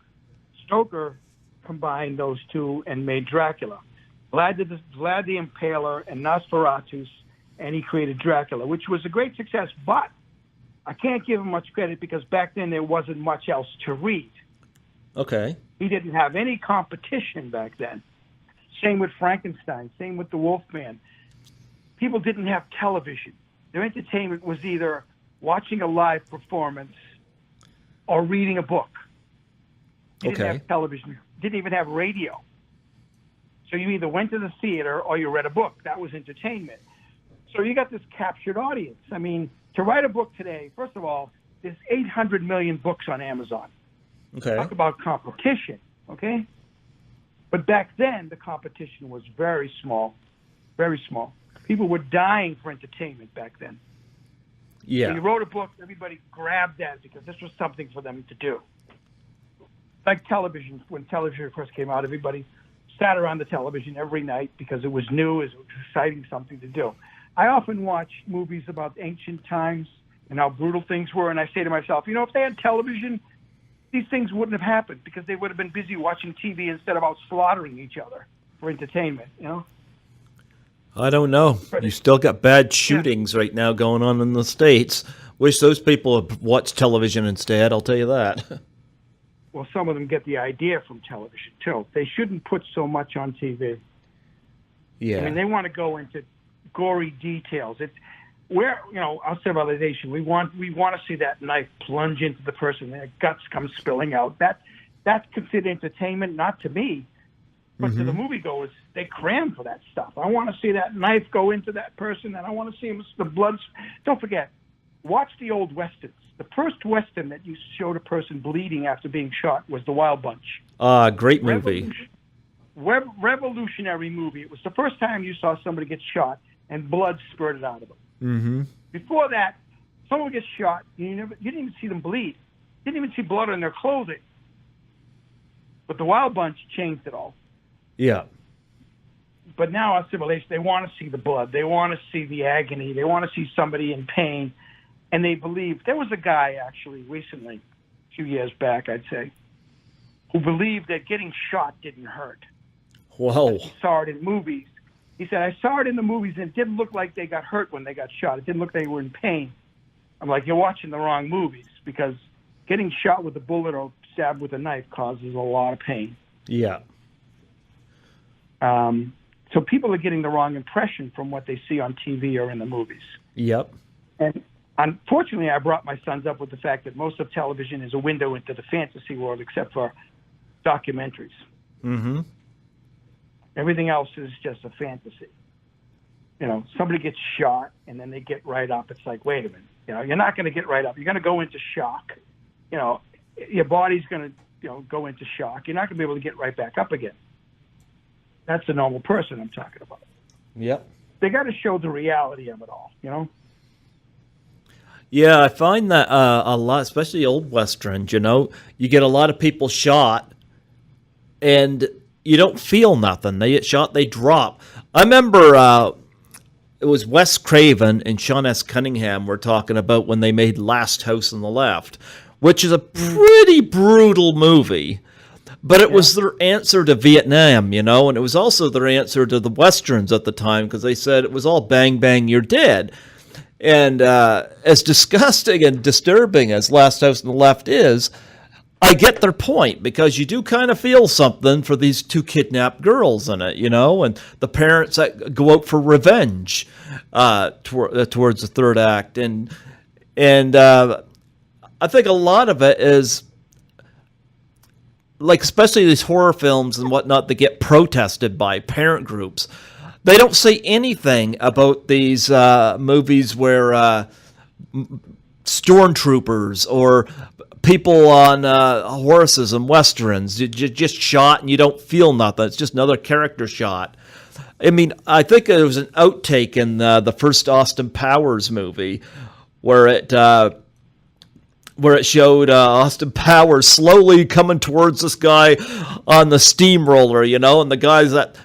Stoker combined those two and made Dracula. Vlad the Impaler and Nosferatu and he created Dracula, which was a great success. But I can't give him much credit because back then there wasn't much else to read. Okay. He didn't have any competition back then. Same with Frankenstein. Same with the Wolfman. People didn't have television. Their entertainment was either watching a live performance or reading a book. You didn't have television. Didn't even have radio. So you either went to the theater or you read a book. That was entertainment. So you got this captured audience. I mean, to write a book today, first of all, there's 800 million books on Amazon. Okay. Talk about competition, okay? But back then, the competition was very small, very small. People were dying for entertainment back then. Yeah. When you wrote a book, everybody grabbed that because this was something for them to do. Like television, when television first came out, everybody sat around the television every night because it was new, it was exciting, something to do. I often watch movies about ancient times and how brutal things were, and I say to myself, you know, if they had television, these things wouldn't have happened because they would have been busy watching TV instead of out slaughtering each other for entertainment, you know? I don't know. You still got bad shootings right now going on in the States. Wish those people had watched television instead, I'll tell you that. Well, some of them get the idea from television, too. They shouldn't put so much on TV. Yeah. I mean, they want to go into gory details. It's where, you know, our civilization, we want to see that knife plunge into the person, their guts come spilling out. That's considered entertainment, not to me, but to the moviegoers. They cram for that stuff. I want to see that knife go into that person, and I want to see the blood. Don't forget, watch the old westerns. The first western that you showed a person bleeding after being shot was The Wild Bunch. Great movie. Revolutionary movie. It was the first time you saw somebody get shot and blood spurted out of them. Mm-hmm. Before that, someone gets shot, you didn't even see them bleed. You didn't even see blood on their clothing. But The Wild Bunch changed it all. Yeah. But now our civilization, they want to see the blood. They want to see the agony. They want to see somebody in pain. And they believe, there was a guy actually recently, a few years back, I'd say, who believed that getting shot didn't hurt. Whoa. He saw it in movies. He said, I saw it in the movies and it didn't look like they got hurt when they got shot. It didn't look like they were in pain. I'm like, you're watching the wrong movies because getting shot with a bullet or stabbed with a knife causes a lot of pain. Yeah. So people are getting the wrong impression from what they see on TV or in the movies. Yep. And unfortunately, I brought my sons up with the fact that most of television is a window into the fantasy world except for documentaries. Mm-hmm. Everything else is just a fantasy. You know, somebody gets shot and then they get right up. It's like, wait a minute. You know, you're not going to get right up. You're going to go into shock. You know, your body's going to, go into shock. You're not going to be able to get right back up again. That's the normal person I'm talking about. Yep. They got to show the reality of it all, you know? Yeah, I find that a lot, especially old westerns, you get a lot of people shot and you don't feel nothing. They get shot, they drop. I remember it was Wes Craven and Sean S. Cunningham were talking about when they made Last House on the Left, which is a pretty brutal movie. But it was their answer to Vietnam, and it was also their answer to the Westerns at the time because they said it was all bang, bang, you're dead. And as disgusting and disturbing as Last House on the Left is, I get their point because you do kind of feel something for these two kidnapped girls in it, and the parents that go out for revenge towards the third act. And I think a lot of it is, like, especially these horror films and whatnot that get protested by parent groups, they don't say anything about these movies where stormtroopers or people on horses and westerns just shot and you don't feel nothing. It's just another character shot. I mean, I think there was an outtake in the first Austin Powers movie where it showed Austin Powers slowly coming towards this guy on the steamroller, and the guy's that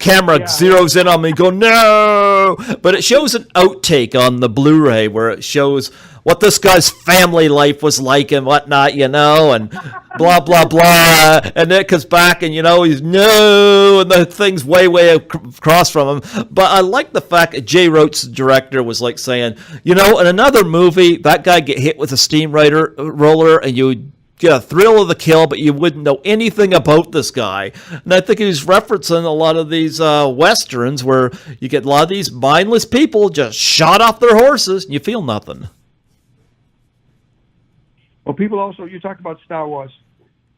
camera zeroes in on me, go, no! But it shows an outtake on the Blu-ray where it shows what this guy's family life was like and whatnot, and blah, blah, blah. And then it comes back and, he's no, and the thing's way across from him. But I like the fact that Jay Roach's director was like saying, in another movie, that guy get hit with a steamroller and you get a thrill of the kill, but you wouldn't know anything about this guy. And I think he was referencing a lot of these westerns where you get a lot of these mindless people just shot off their horses and you feel nothing. Well, people also, you talked about Star Wars.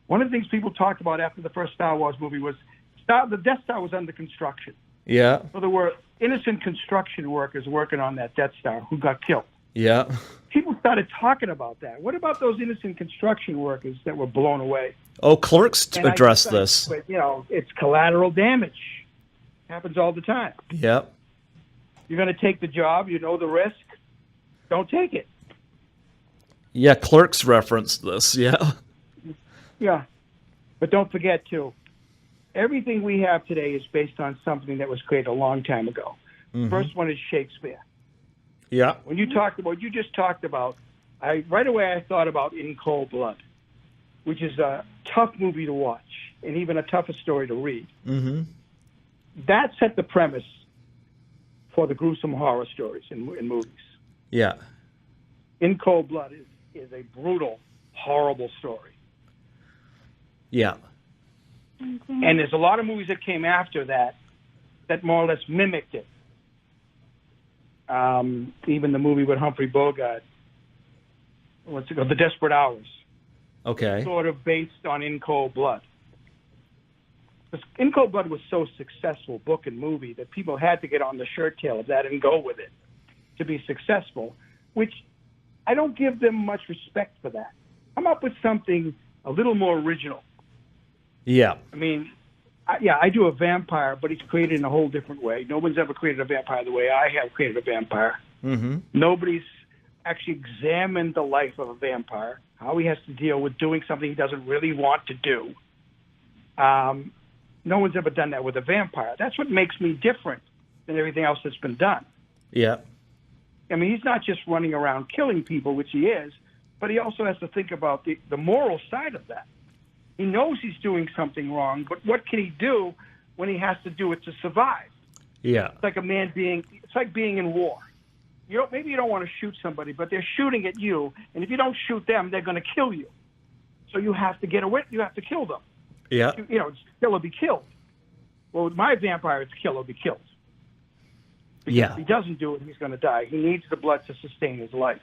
One of the things people talked about after the first Star Wars movie was the Death Star was under construction. Yeah. So there were innocent construction workers working on that Death Star who got killed. Yeah. People started talking about that. What about those innocent construction workers that were blown away? Oh, Clerks addressed this. But, it's collateral damage. Happens all the time. Yep. You're going to take the job. You know the risk. Don't take it. Yeah, Clerks referenced this. Yeah. Yeah. But don't forget, too, everything we have today is based on something that was created a long time ago. Mm-hmm. First one is Shakespeare. Yeah. When you just talked about, right away I thought about In Cold Blood, which is a tough movie to watch and even a tougher story to read. Mm-hmm. That set the premise for the gruesome horror stories in movies. Yeah. In Cold Blood is a brutal, horrible story. Yeah. Mm-hmm. And there's a lot of movies that came after that more or less mimicked it. Even the movie with Humphrey Bogart, what's it called? The Desperate Hours. Okay. Sort of based on In Cold Blood. Because In Cold Blood was so successful, book and movie, that people had to get on the shirt tail of that and go with it to be successful, which I don't give them much respect for that. Come up with something a little more original. Yeah. I mean, I do a vampire, but he's created in a whole different way. No one's ever created a vampire the way I have created a vampire. Mm-hmm. Nobody's actually examined the life of a vampire, how he has to deal with doing something he doesn't really want to do. No one's ever done that with a vampire. That's what makes me different than everything else that's been done. Yeah. I mean, he's not just running around killing people, which he is, but he also has to think about the moral side of that. He knows he's doing something wrong, but what can he do when he has to do it to survive? Yeah. It's like it's like being in war. Maybe you don't want to shoot somebody, but they're shooting at you, and if you don't shoot them, they're going to kill you. So you have to get away. You have to kill them. Yeah. It's kill or be killed. Well, with my vampire, it's kill or be killed. Because if he doesn't do it, he's going to die. He needs the blood to sustain his life.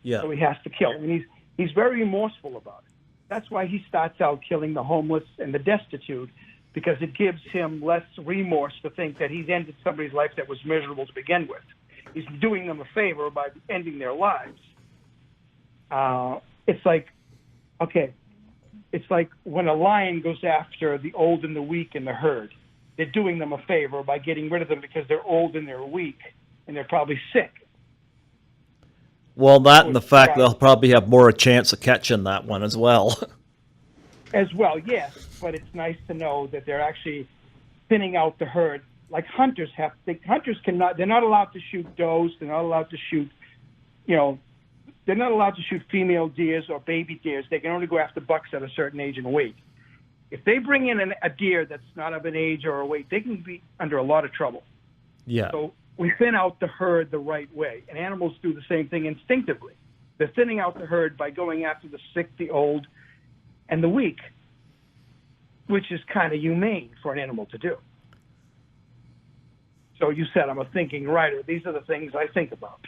Yeah. So he has to kill. And he's very remorseful about it. That's why he starts out killing the homeless and the destitute, because it gives him less remorse to think that he's ended somebody's life that was miserable to begin with. He's doing them a favor by ending their lives. It's like when a lion goes after the old and the weak in the herd. They're doing them a favor by getting rid of them because they're old and they're weak and they're probably sick. Well, that and the fact they'll probably have more a chance of catching that one as well. As well, yes, but it's nice to know that they're actually thinning out the herd. Like hunters have, they're not allowed to shoot does. They're not allowed to shoot, they're not allowed to shoot female deers or baby deers. They can only go after bucks at a certain age and weight. If they bring in a deer that's not of an age or a weight, they can be under a lot of trouble. Yeah. So we thin out the herd the right way, and animals do the same thing instinctively. They're thinning out the herd by going after the sick, the old, and the weak, which is kind of humane for an animal to do. So you said I'm a thinking writer. These are the things I think about.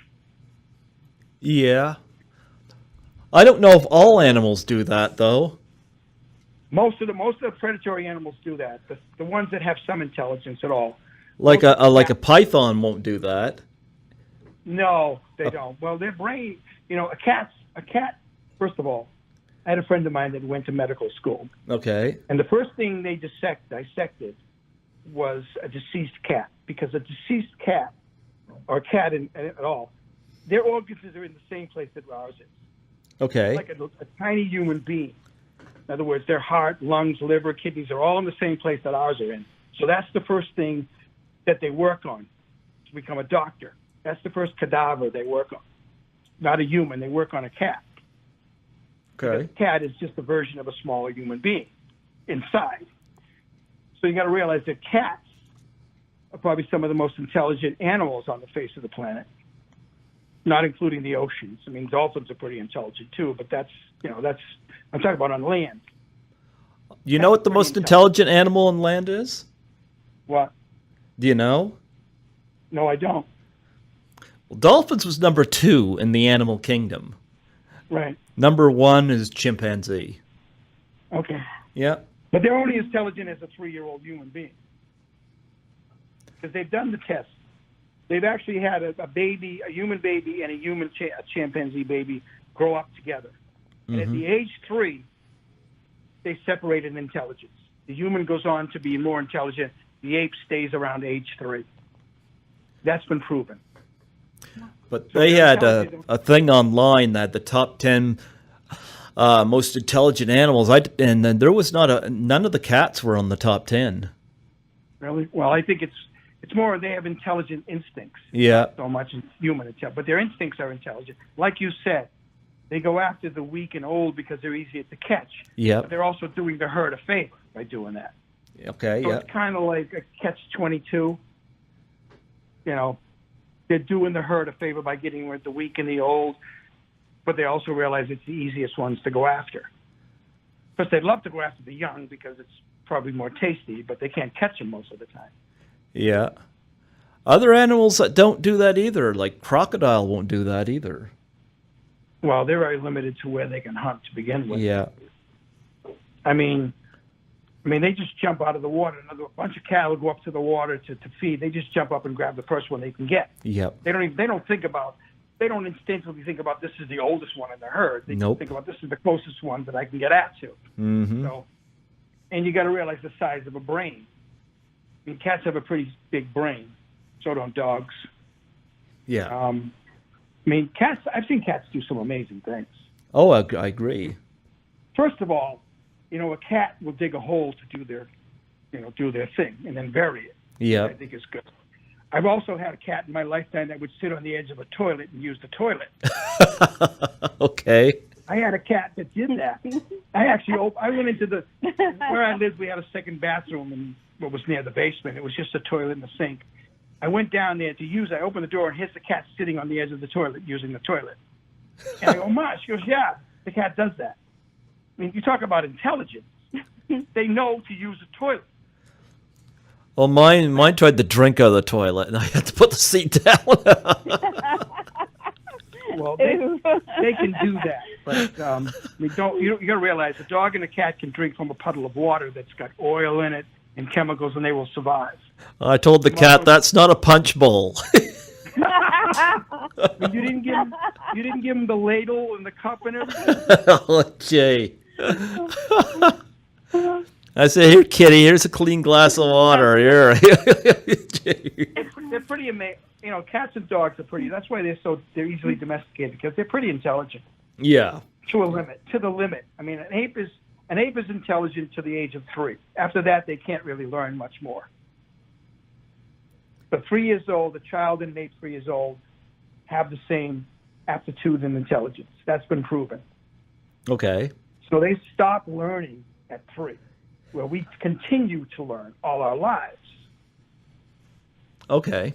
Yeah. I don't know if all animals do that, though. Most of the predatory animals do that. The ones that have some intelligence at all. Like a python won't do that. No, they don't. Well, their brain, a cat. First of all, I had a friend of mine that went to medical school. Okay. And the first thing they dissected was a deceased cat, because a deceased cat, or cat at all, their organs are in the same place that ours is. Okay. Like a tiny human being. In other words, their heart, lungs, liver, kidneys are all in the same place that ours are in. So that's the first thing that they work on to become a doctor. That's the first cadaver they work on. not a human. They work on a cat. Okay. The cat is just a version of a smaller human being inside. So you got to realize that cats are probably some of the most intelligent animals on the face of the planet, not including the oceans. I mean, dolphins are pretty intelligent too, but that's I'm talking about on land. You know what the most intelligent animal on land is? What? Do you know? No, I don't. Well, dolphins was number 2 in the animal kingdom. Right. Number 1 is chimpanzee. Okay. Yeah. But they're only as intelligent as a 3-year-old human being. Because they've done the test. They've actually had a baby, a human baby, and a chimpanzee baby grow up together. And at the age 3, they separate in intelligence. The human goes on to be more intelligent. The ape stays around age 3. That's been proven. But they had a thing online that the top 10 most intelligent animals, and then there was none of the cats were on the top 10. Really? Well, I think it's more they have intelligent instincts. Yeah. Not so much human intelligence, but their instincts are intelligent. Like you said, they go after the weak and old because they're easier to catch. Yeah. But they're also doing the herd a favor by doing that. Okay. So Yeah. it's kind of like a catch-22. They're doing the herd a favor by getting rid of the weak and the old, but they also realize it's the easiest ones to go after. Because they'd love to go after the young because it's probably more tasty, but they can't catch them most of the time. Yeah. Other animals that don't do that either, like crocodile won't do that either. Well, they're very limited to where they can hunt to begin with. Yeah. I mean, they just jump out of the water. A bunch of cattle go up to the water to feed. They just jump up and grab the first one they can get. Yep. They don't instinctively think about this is the oldest one in the herd. They Nope. think about this is the closest one that I can get at to. Mm-hmm. So, and you got to realize the size of a brain. I mean, cats have a pretty big brain. So don't dogs. Yeah. Cats. I've seen cats do some amazing things. Oh, I agree. First of all, a cat will dig a hole to do their thing and then bury it. Yeah. I think it's good. I've also had a cat in my lifetime that would sit on the edge of a toilet and use the toilet. Okay. I had a cat that did that. I went into where I lived, we had a second bathroom in what was near the basement. It was just a toilet and a sink. I went down there to use it. I opened the door and here's the cat sitting on the edge of the toilet using the toilet. And I go, Ma, she goes, yeah, the cat does that. I mean, you talk about intelligence. They know to use a toilet. Well, mine tried to drink out of the toilet, and I had to put the seat down. Well, they can do that, but you got to realize a dog and a cat can drink from a puddle of water that's got oil in it and chemicals, and they will survive. I told the cat that's not a punch bowl. You didn't give him the ladle and the cup and everything. Oh, Jay. I said, "Here, kitty. Here's a clean glass of water. Here." They're pretty amazing. Cats and dogs are pretty. That's why they're easily domesticated because they're pretty intelligent. Yeah. To the limit. I mean, an ape is intelligent to the age of 3. After that, they can't really learn much more. But 3 years old, a child and an ape 3 years old have the same aptitude and intelligence. That's been proven. Okay. So they stop learning at 3, where we continue to learn all our lives. Okay.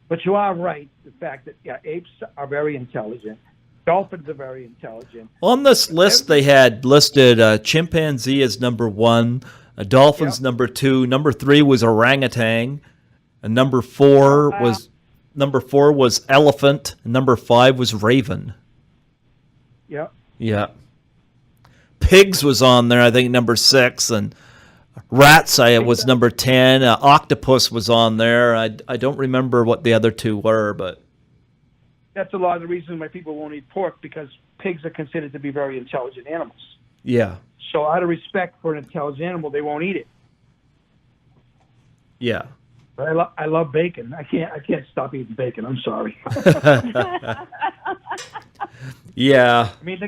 But you are right, the fact that, apes are very intelligent. Dolphins are very intelligent. On this list, they had listed chimpanzee as number 1, dolphins number 2, number 3 was orangutan, and number 4 was elephant, and number 5 was raven. Yeah. Yeah. Pigs was on there, I think, number 6, and rats was number 10. Octopus was on there. I don't remember what the other 2 were, but that's a lot of the reason why people won't eat pork, because pigs are considered to be very intelligent animals. yeah. So out of respect for an intelligent animal, they won't eat it. Yeah. But I love bacon. I can't stop eating bacon. I'm sorry. Yeah. I mean, they're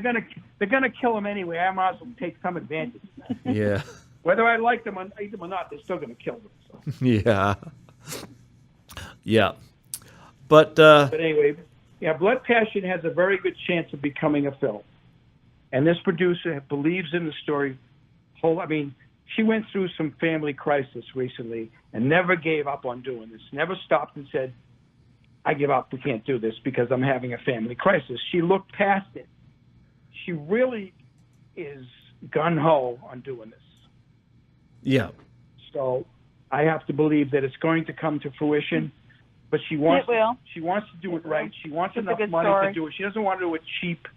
gonna kill them anyway. I might as well take some advantage. Yeah. Whether I like them or eat them or not, they're still gonna kill them. So. Yeah. Yeah. But But anyway, Yeah, Blood Passion has a very good chance of becoming a film. And this producer believes in the story. She went through some family crisis recently and never gave up on doing this. Never stopped and said, I give up, we can't do this because I'm having a family crisis. She looked past it. She really is gung-ho on doing this. Yeah. So I have to believe that it's going to come to fruition. But she wants to do it right. She wants enough money to do it. She doesn't want to do a cheap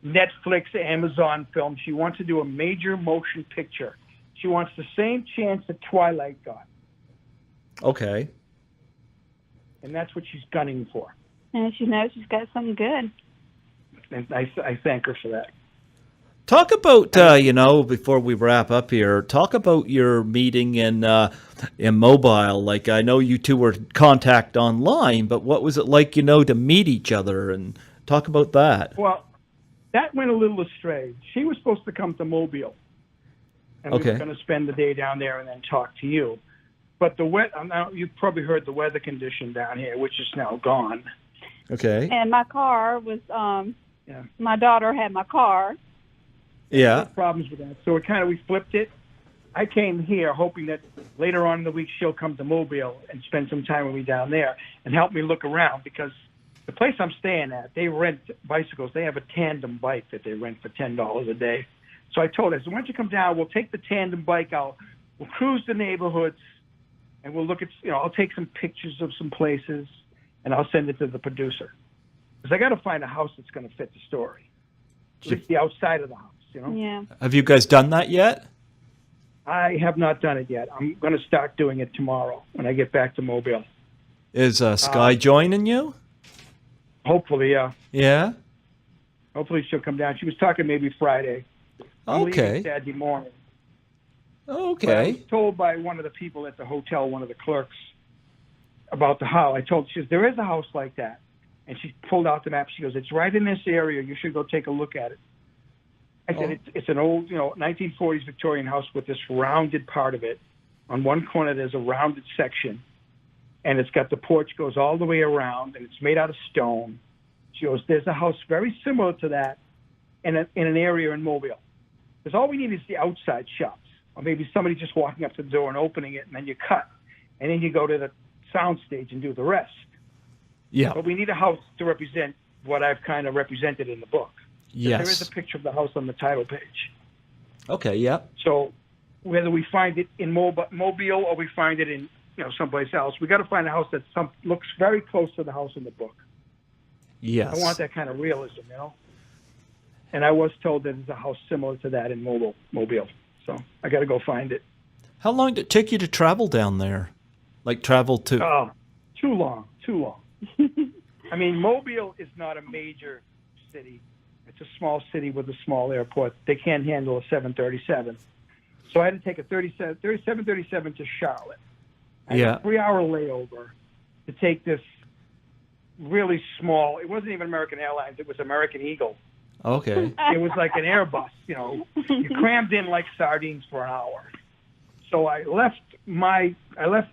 Netflix, Amazon film. She wants to do a major motion picture. She wants the same chance that Twilight got. Okay. And that's what she's gunning for. And she knows she's got something good. And I thank her for that. Talk about, before we wrap up here, talk about your meeting in Mobile. Like, I know you two were contact online, but what was it like, to meet each other, and talk about that? Well, that went a little astray. She was supposed to come to Mobile, and we were going to spend the day down there and then talk to you. But you've probably heard the weather condition down here, which is now gone. Okay. And my car was, my daughter had my car. Yeah. Problems with that. So we flipped it. I came here hoping that later on in the week she'll come to Mobile and spend some time with me down there and help me look around, because the place I'm staying at, they rent bicycles. They have a tandem bike that they rent for $10 a day. So I told her, why don't you come down? We'll take the tandem bike out. We'll cruise the neighborhoods, and we'll look at, I'll take some pictures of some places, and I'll send it to the producer. Because I got to find a house that's going to fit the story. At least the outside of the house. Yeah. Have you guys done that yet? I have not done it yet. I'm going to start doing it tomorrow when I get back to Mobile. Is Skye joining you? Hopefully, yeah. Yeah? Hopefully she'll come down. She was talking maybe Friday. I'm leaving Saturday morning. Okay. But I was told by one of the people at the hotel, one of the clerks, about the house. I told her, she says, there is a house like that. And she pulled out the map. She goes, it's right in this area. You should go take a look at it. I said, it's an old, 1940s Victorian house with this rounded part of it. On one corner, there's a rounded section, and it's got the porch goes all the way around, and it's made out of stone. She goes, there's a house very similar to that in an area in Mobile. Because all we need is the outside shots, or maybe somebody just walking up to the door and opening it, and then you cut, and then you go to the sound stage and do the rest. Yeah. But we need a house to represent what I've kind of represented in the book. Yes. There is a picture of the house on the title page. Okay, yeah. So whether we find it in Mobile or we find it in someplace else, we got to find a house that looks very close to the house in the book. Yes. I want that kind of realism, And I was told that there's a house similar to that in Mobile. So I got to go find it. How long did it take you to travel down there? Like travel to? Oh, too long. I mean, Mobile is not a major city. It's a small city with a small airport. They can't handle a 737. So I had to take a 737 to Charlotte. I had a 3-hour layover to take this really small, it wasn't even American Airlines, it was American Eagle. Okay. It was like an Airbus, You crammed in like sardines for an hour. So I left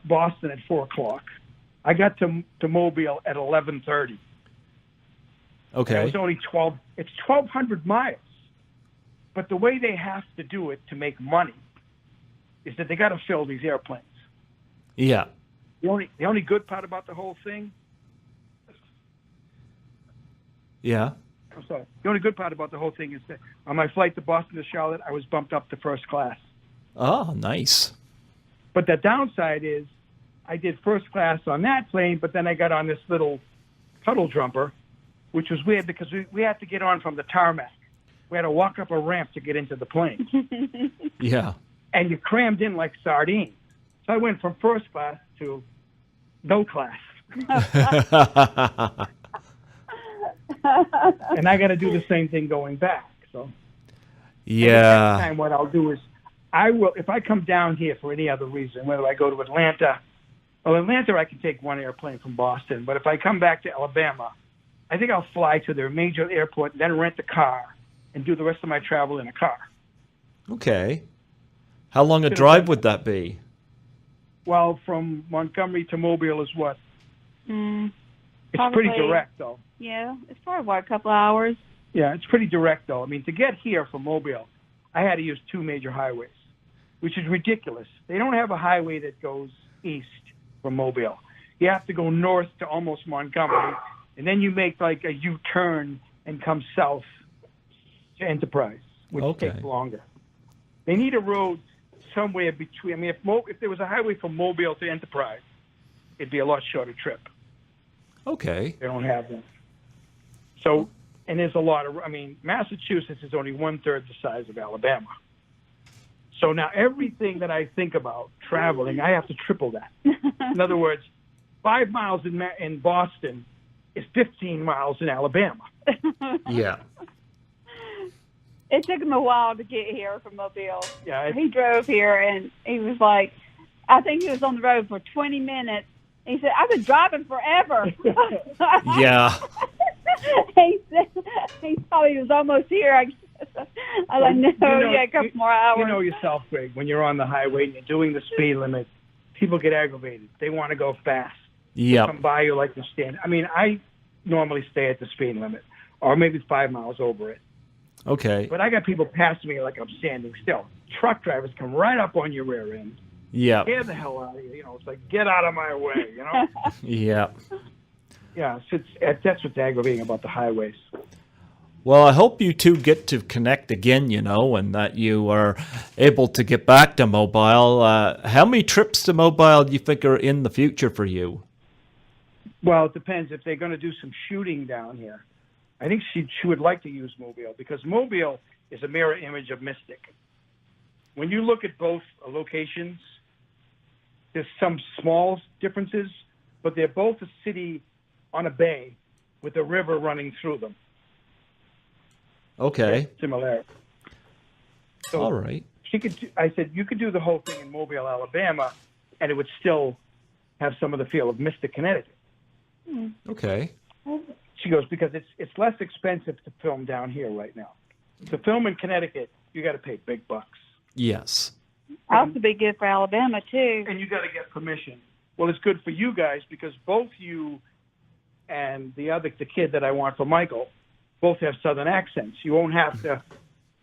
Boston at 4 o'clock. I got to Mobile at 11:30. Okay. And it was only 1,200 miles. But the way they have to do it to make money is that they got to fill these airplanes. Yeah. The only good part about the whole thing. Yeah. I'm sorry. The only good part about the whole thing is that on my flight to Boston to Charlotte, I was bumped up to first class. Oh, nice. But the downside is I did first class on that plane, but then I got on this little puddle jumper, which was weird because we had to get on from the tarmac. We had to walk up a ramp to get into the plane. Yeah. And you crammed in like sardines. So I went from first class to no class. And I got to do the same thing going back. So yeah. Next time what I'll do is I will, if I come down here for any other reason, whether I go to Atlanta, I can take one airplane from Boston. But if I come back to Alabama, I think I'll fly to their major airport, then rent a car, and do the rest of my travel in a car. Okay. How long a drive would that be? Well, from Montgomery to Mobile is what? It's pretty direct, though. Yeah, it's probably, what, a couple hours? Yeah, it's pretty direct, though. I mean, to get here from Mobile, I had to use 2 major highways, which is ridiculous. They don't have a highway that goes east from Mobile. You have to go north to almost Montgomery, and then you make like a U-turn and come south to Enterprise, which takes longer. They need a road somewhere between. I mean, if there was a highway from Mobile to Enterprise, it'd be a lot shorter trip. Okay. They don't have one. So, and there's a lot of. I mean, Massachusetts is only 1/3 the size of Alabama. So now everything that I think about traveling, I have to triple that. In other words, 5 miles in Boston is 15 miles in Alabama. Yeah. It took him a while to get here from Mobile. Yeah, he drove here, and he was like, I think he was on the road for 20 minutes. He said, I've been driving forever. Yeah. he thought he was almost here. I was like, no, a couple more hours. You know yourself, Greg, when you're on the highway and you're doing the speed limit, people get aggravated. They want to go fast. Yeah. Come by you like to stand. I mean, I normally stay at the speed limit, or maybe 5 miles over it. Okay. But I got people passing me like I'm standing still. Truck drivers come right up on your rear end. Yeah. Scare the hell out of you. You know, it's like, get out of my way, you know? Yeah. Yeah, that's what's aggravating about the highways. Well, I hope you two get to connect again, and that you are able to get back to Mobile. How many trips to Mobile do you think are in the future for you? Well, it depends. If they're going to do some shooting down here, I think she would like to use Mobile, because Mobile is a mirror image of Mystic. When you look at both locations, there's some small differences, but they're both a city on a bay with a river running through them. Okay. Similarity. So all right. I said, you could do the whole thing in Mobile, Alabama, and it would still have some of the feel of Mystic, Connecticut. Okay. She goes, because it's less expensive to film down here right now. To film in Connecticut, you got to pay big bucks. Yes. Also be good for Alabama, too. And you got to get permission. Well, it's good for you guys, because both you and the kid that I want for Michael both have Southern accents. You won't have to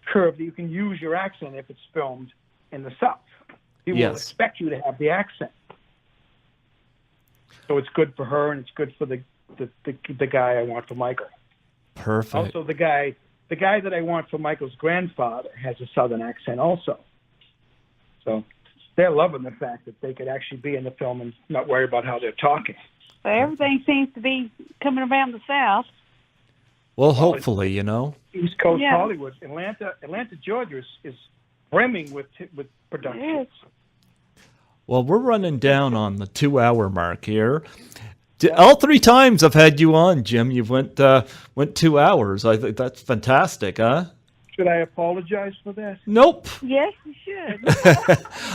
curve. You can use your accent if it's filmed in the South. People will expect you to have the accent. So it's good for her, and it's good for the guy I want for Michael. Perfect. Also, the guy that I want for Michael's grandfather has a Southern accent also. So they're loving the fact that they could actually be in the film and not worry about how they're talking. So everything seems to be coming around the South. Well, hopefully, East Coast Hollywood, Atlanta, Georgia is brimming with productions. Well, we're running down on the 2-hour mark here. All 3 times I've had you on, Jim, you've went 2 hours. I think that's fantastic, huh? Should I apologize for that? Nope. Yes, you should.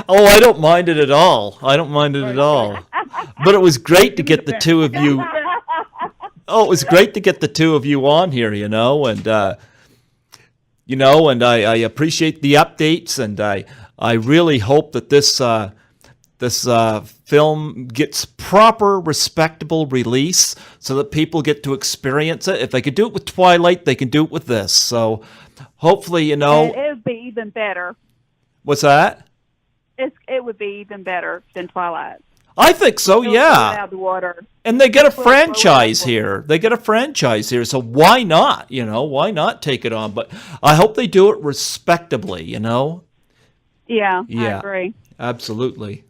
Oh, I don't mind it at all. But it was great to get the two of you. Oh, it was great to get the two of you on here, and I appreciate the updates, and I really hope that this film gets proper, respectable release so that people get to experience it. If they could do it with Twilight, they can do it with this. So hopefully, it would be even better. What's that? It would be even better than Twilight. I think so, yeah. Out the water. And they get a franchise here. So why not? Why not take it on? But I hope they do it respectably, Yeah, I agree. Absolutely.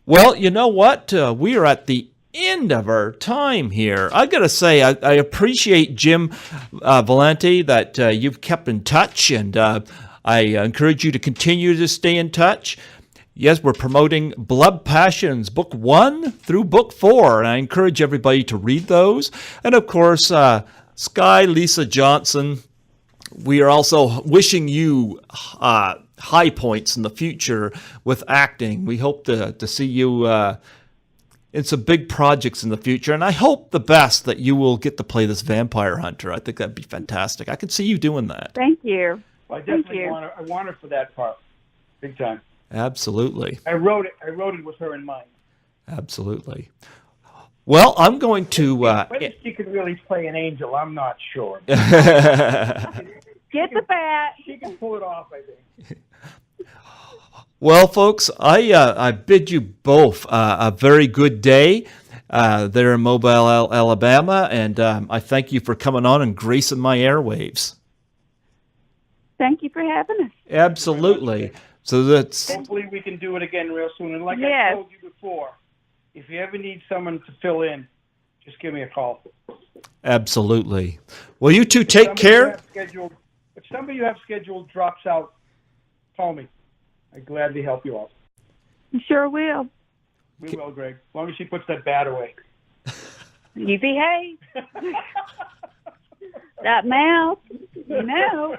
Well, you know what? We are at the end of our time here. I got to say, I appreciate Jim Valente that you've kept in touch, and I encourage you to continue to stay in touch. Yes, we're promoting Blood Passions, Book 1 through Book 4, and I encourage everybody to read those. And, of course, Lesa Johnson, we are also wishing you high points in the future with acting. We hope to see you in some big projects in the future, and I hope the best that you will get to play this vampire hunter. I think that'd be fantastic. I could see you doing that. Thank you. Well, I definitely want her for that part, big time. Absolutely. I wrote it with her in mind. Absolutely. Well, I'm going to. Whether she can really play an angel, I'm not sure. Get the bat. She can pull it off, I think. Well, folks, I bid you both a very good day there in Mobile, Alabama, and I thank you for coming on and gracing my airwaves. Thank you for having us. Absolutely. So that's Hopefully we can do it again real soon. And like Yes. I told you before, if you ever need someone to fill in, just give me a call. absolutely. Well, you two take Somebody you care. have scheduled- If somebody you have scheduled drops out, call me. I'd gladly help you out. You sure will. We will, Greg. As long as she puts that bat away. You behave. That mouth, you know.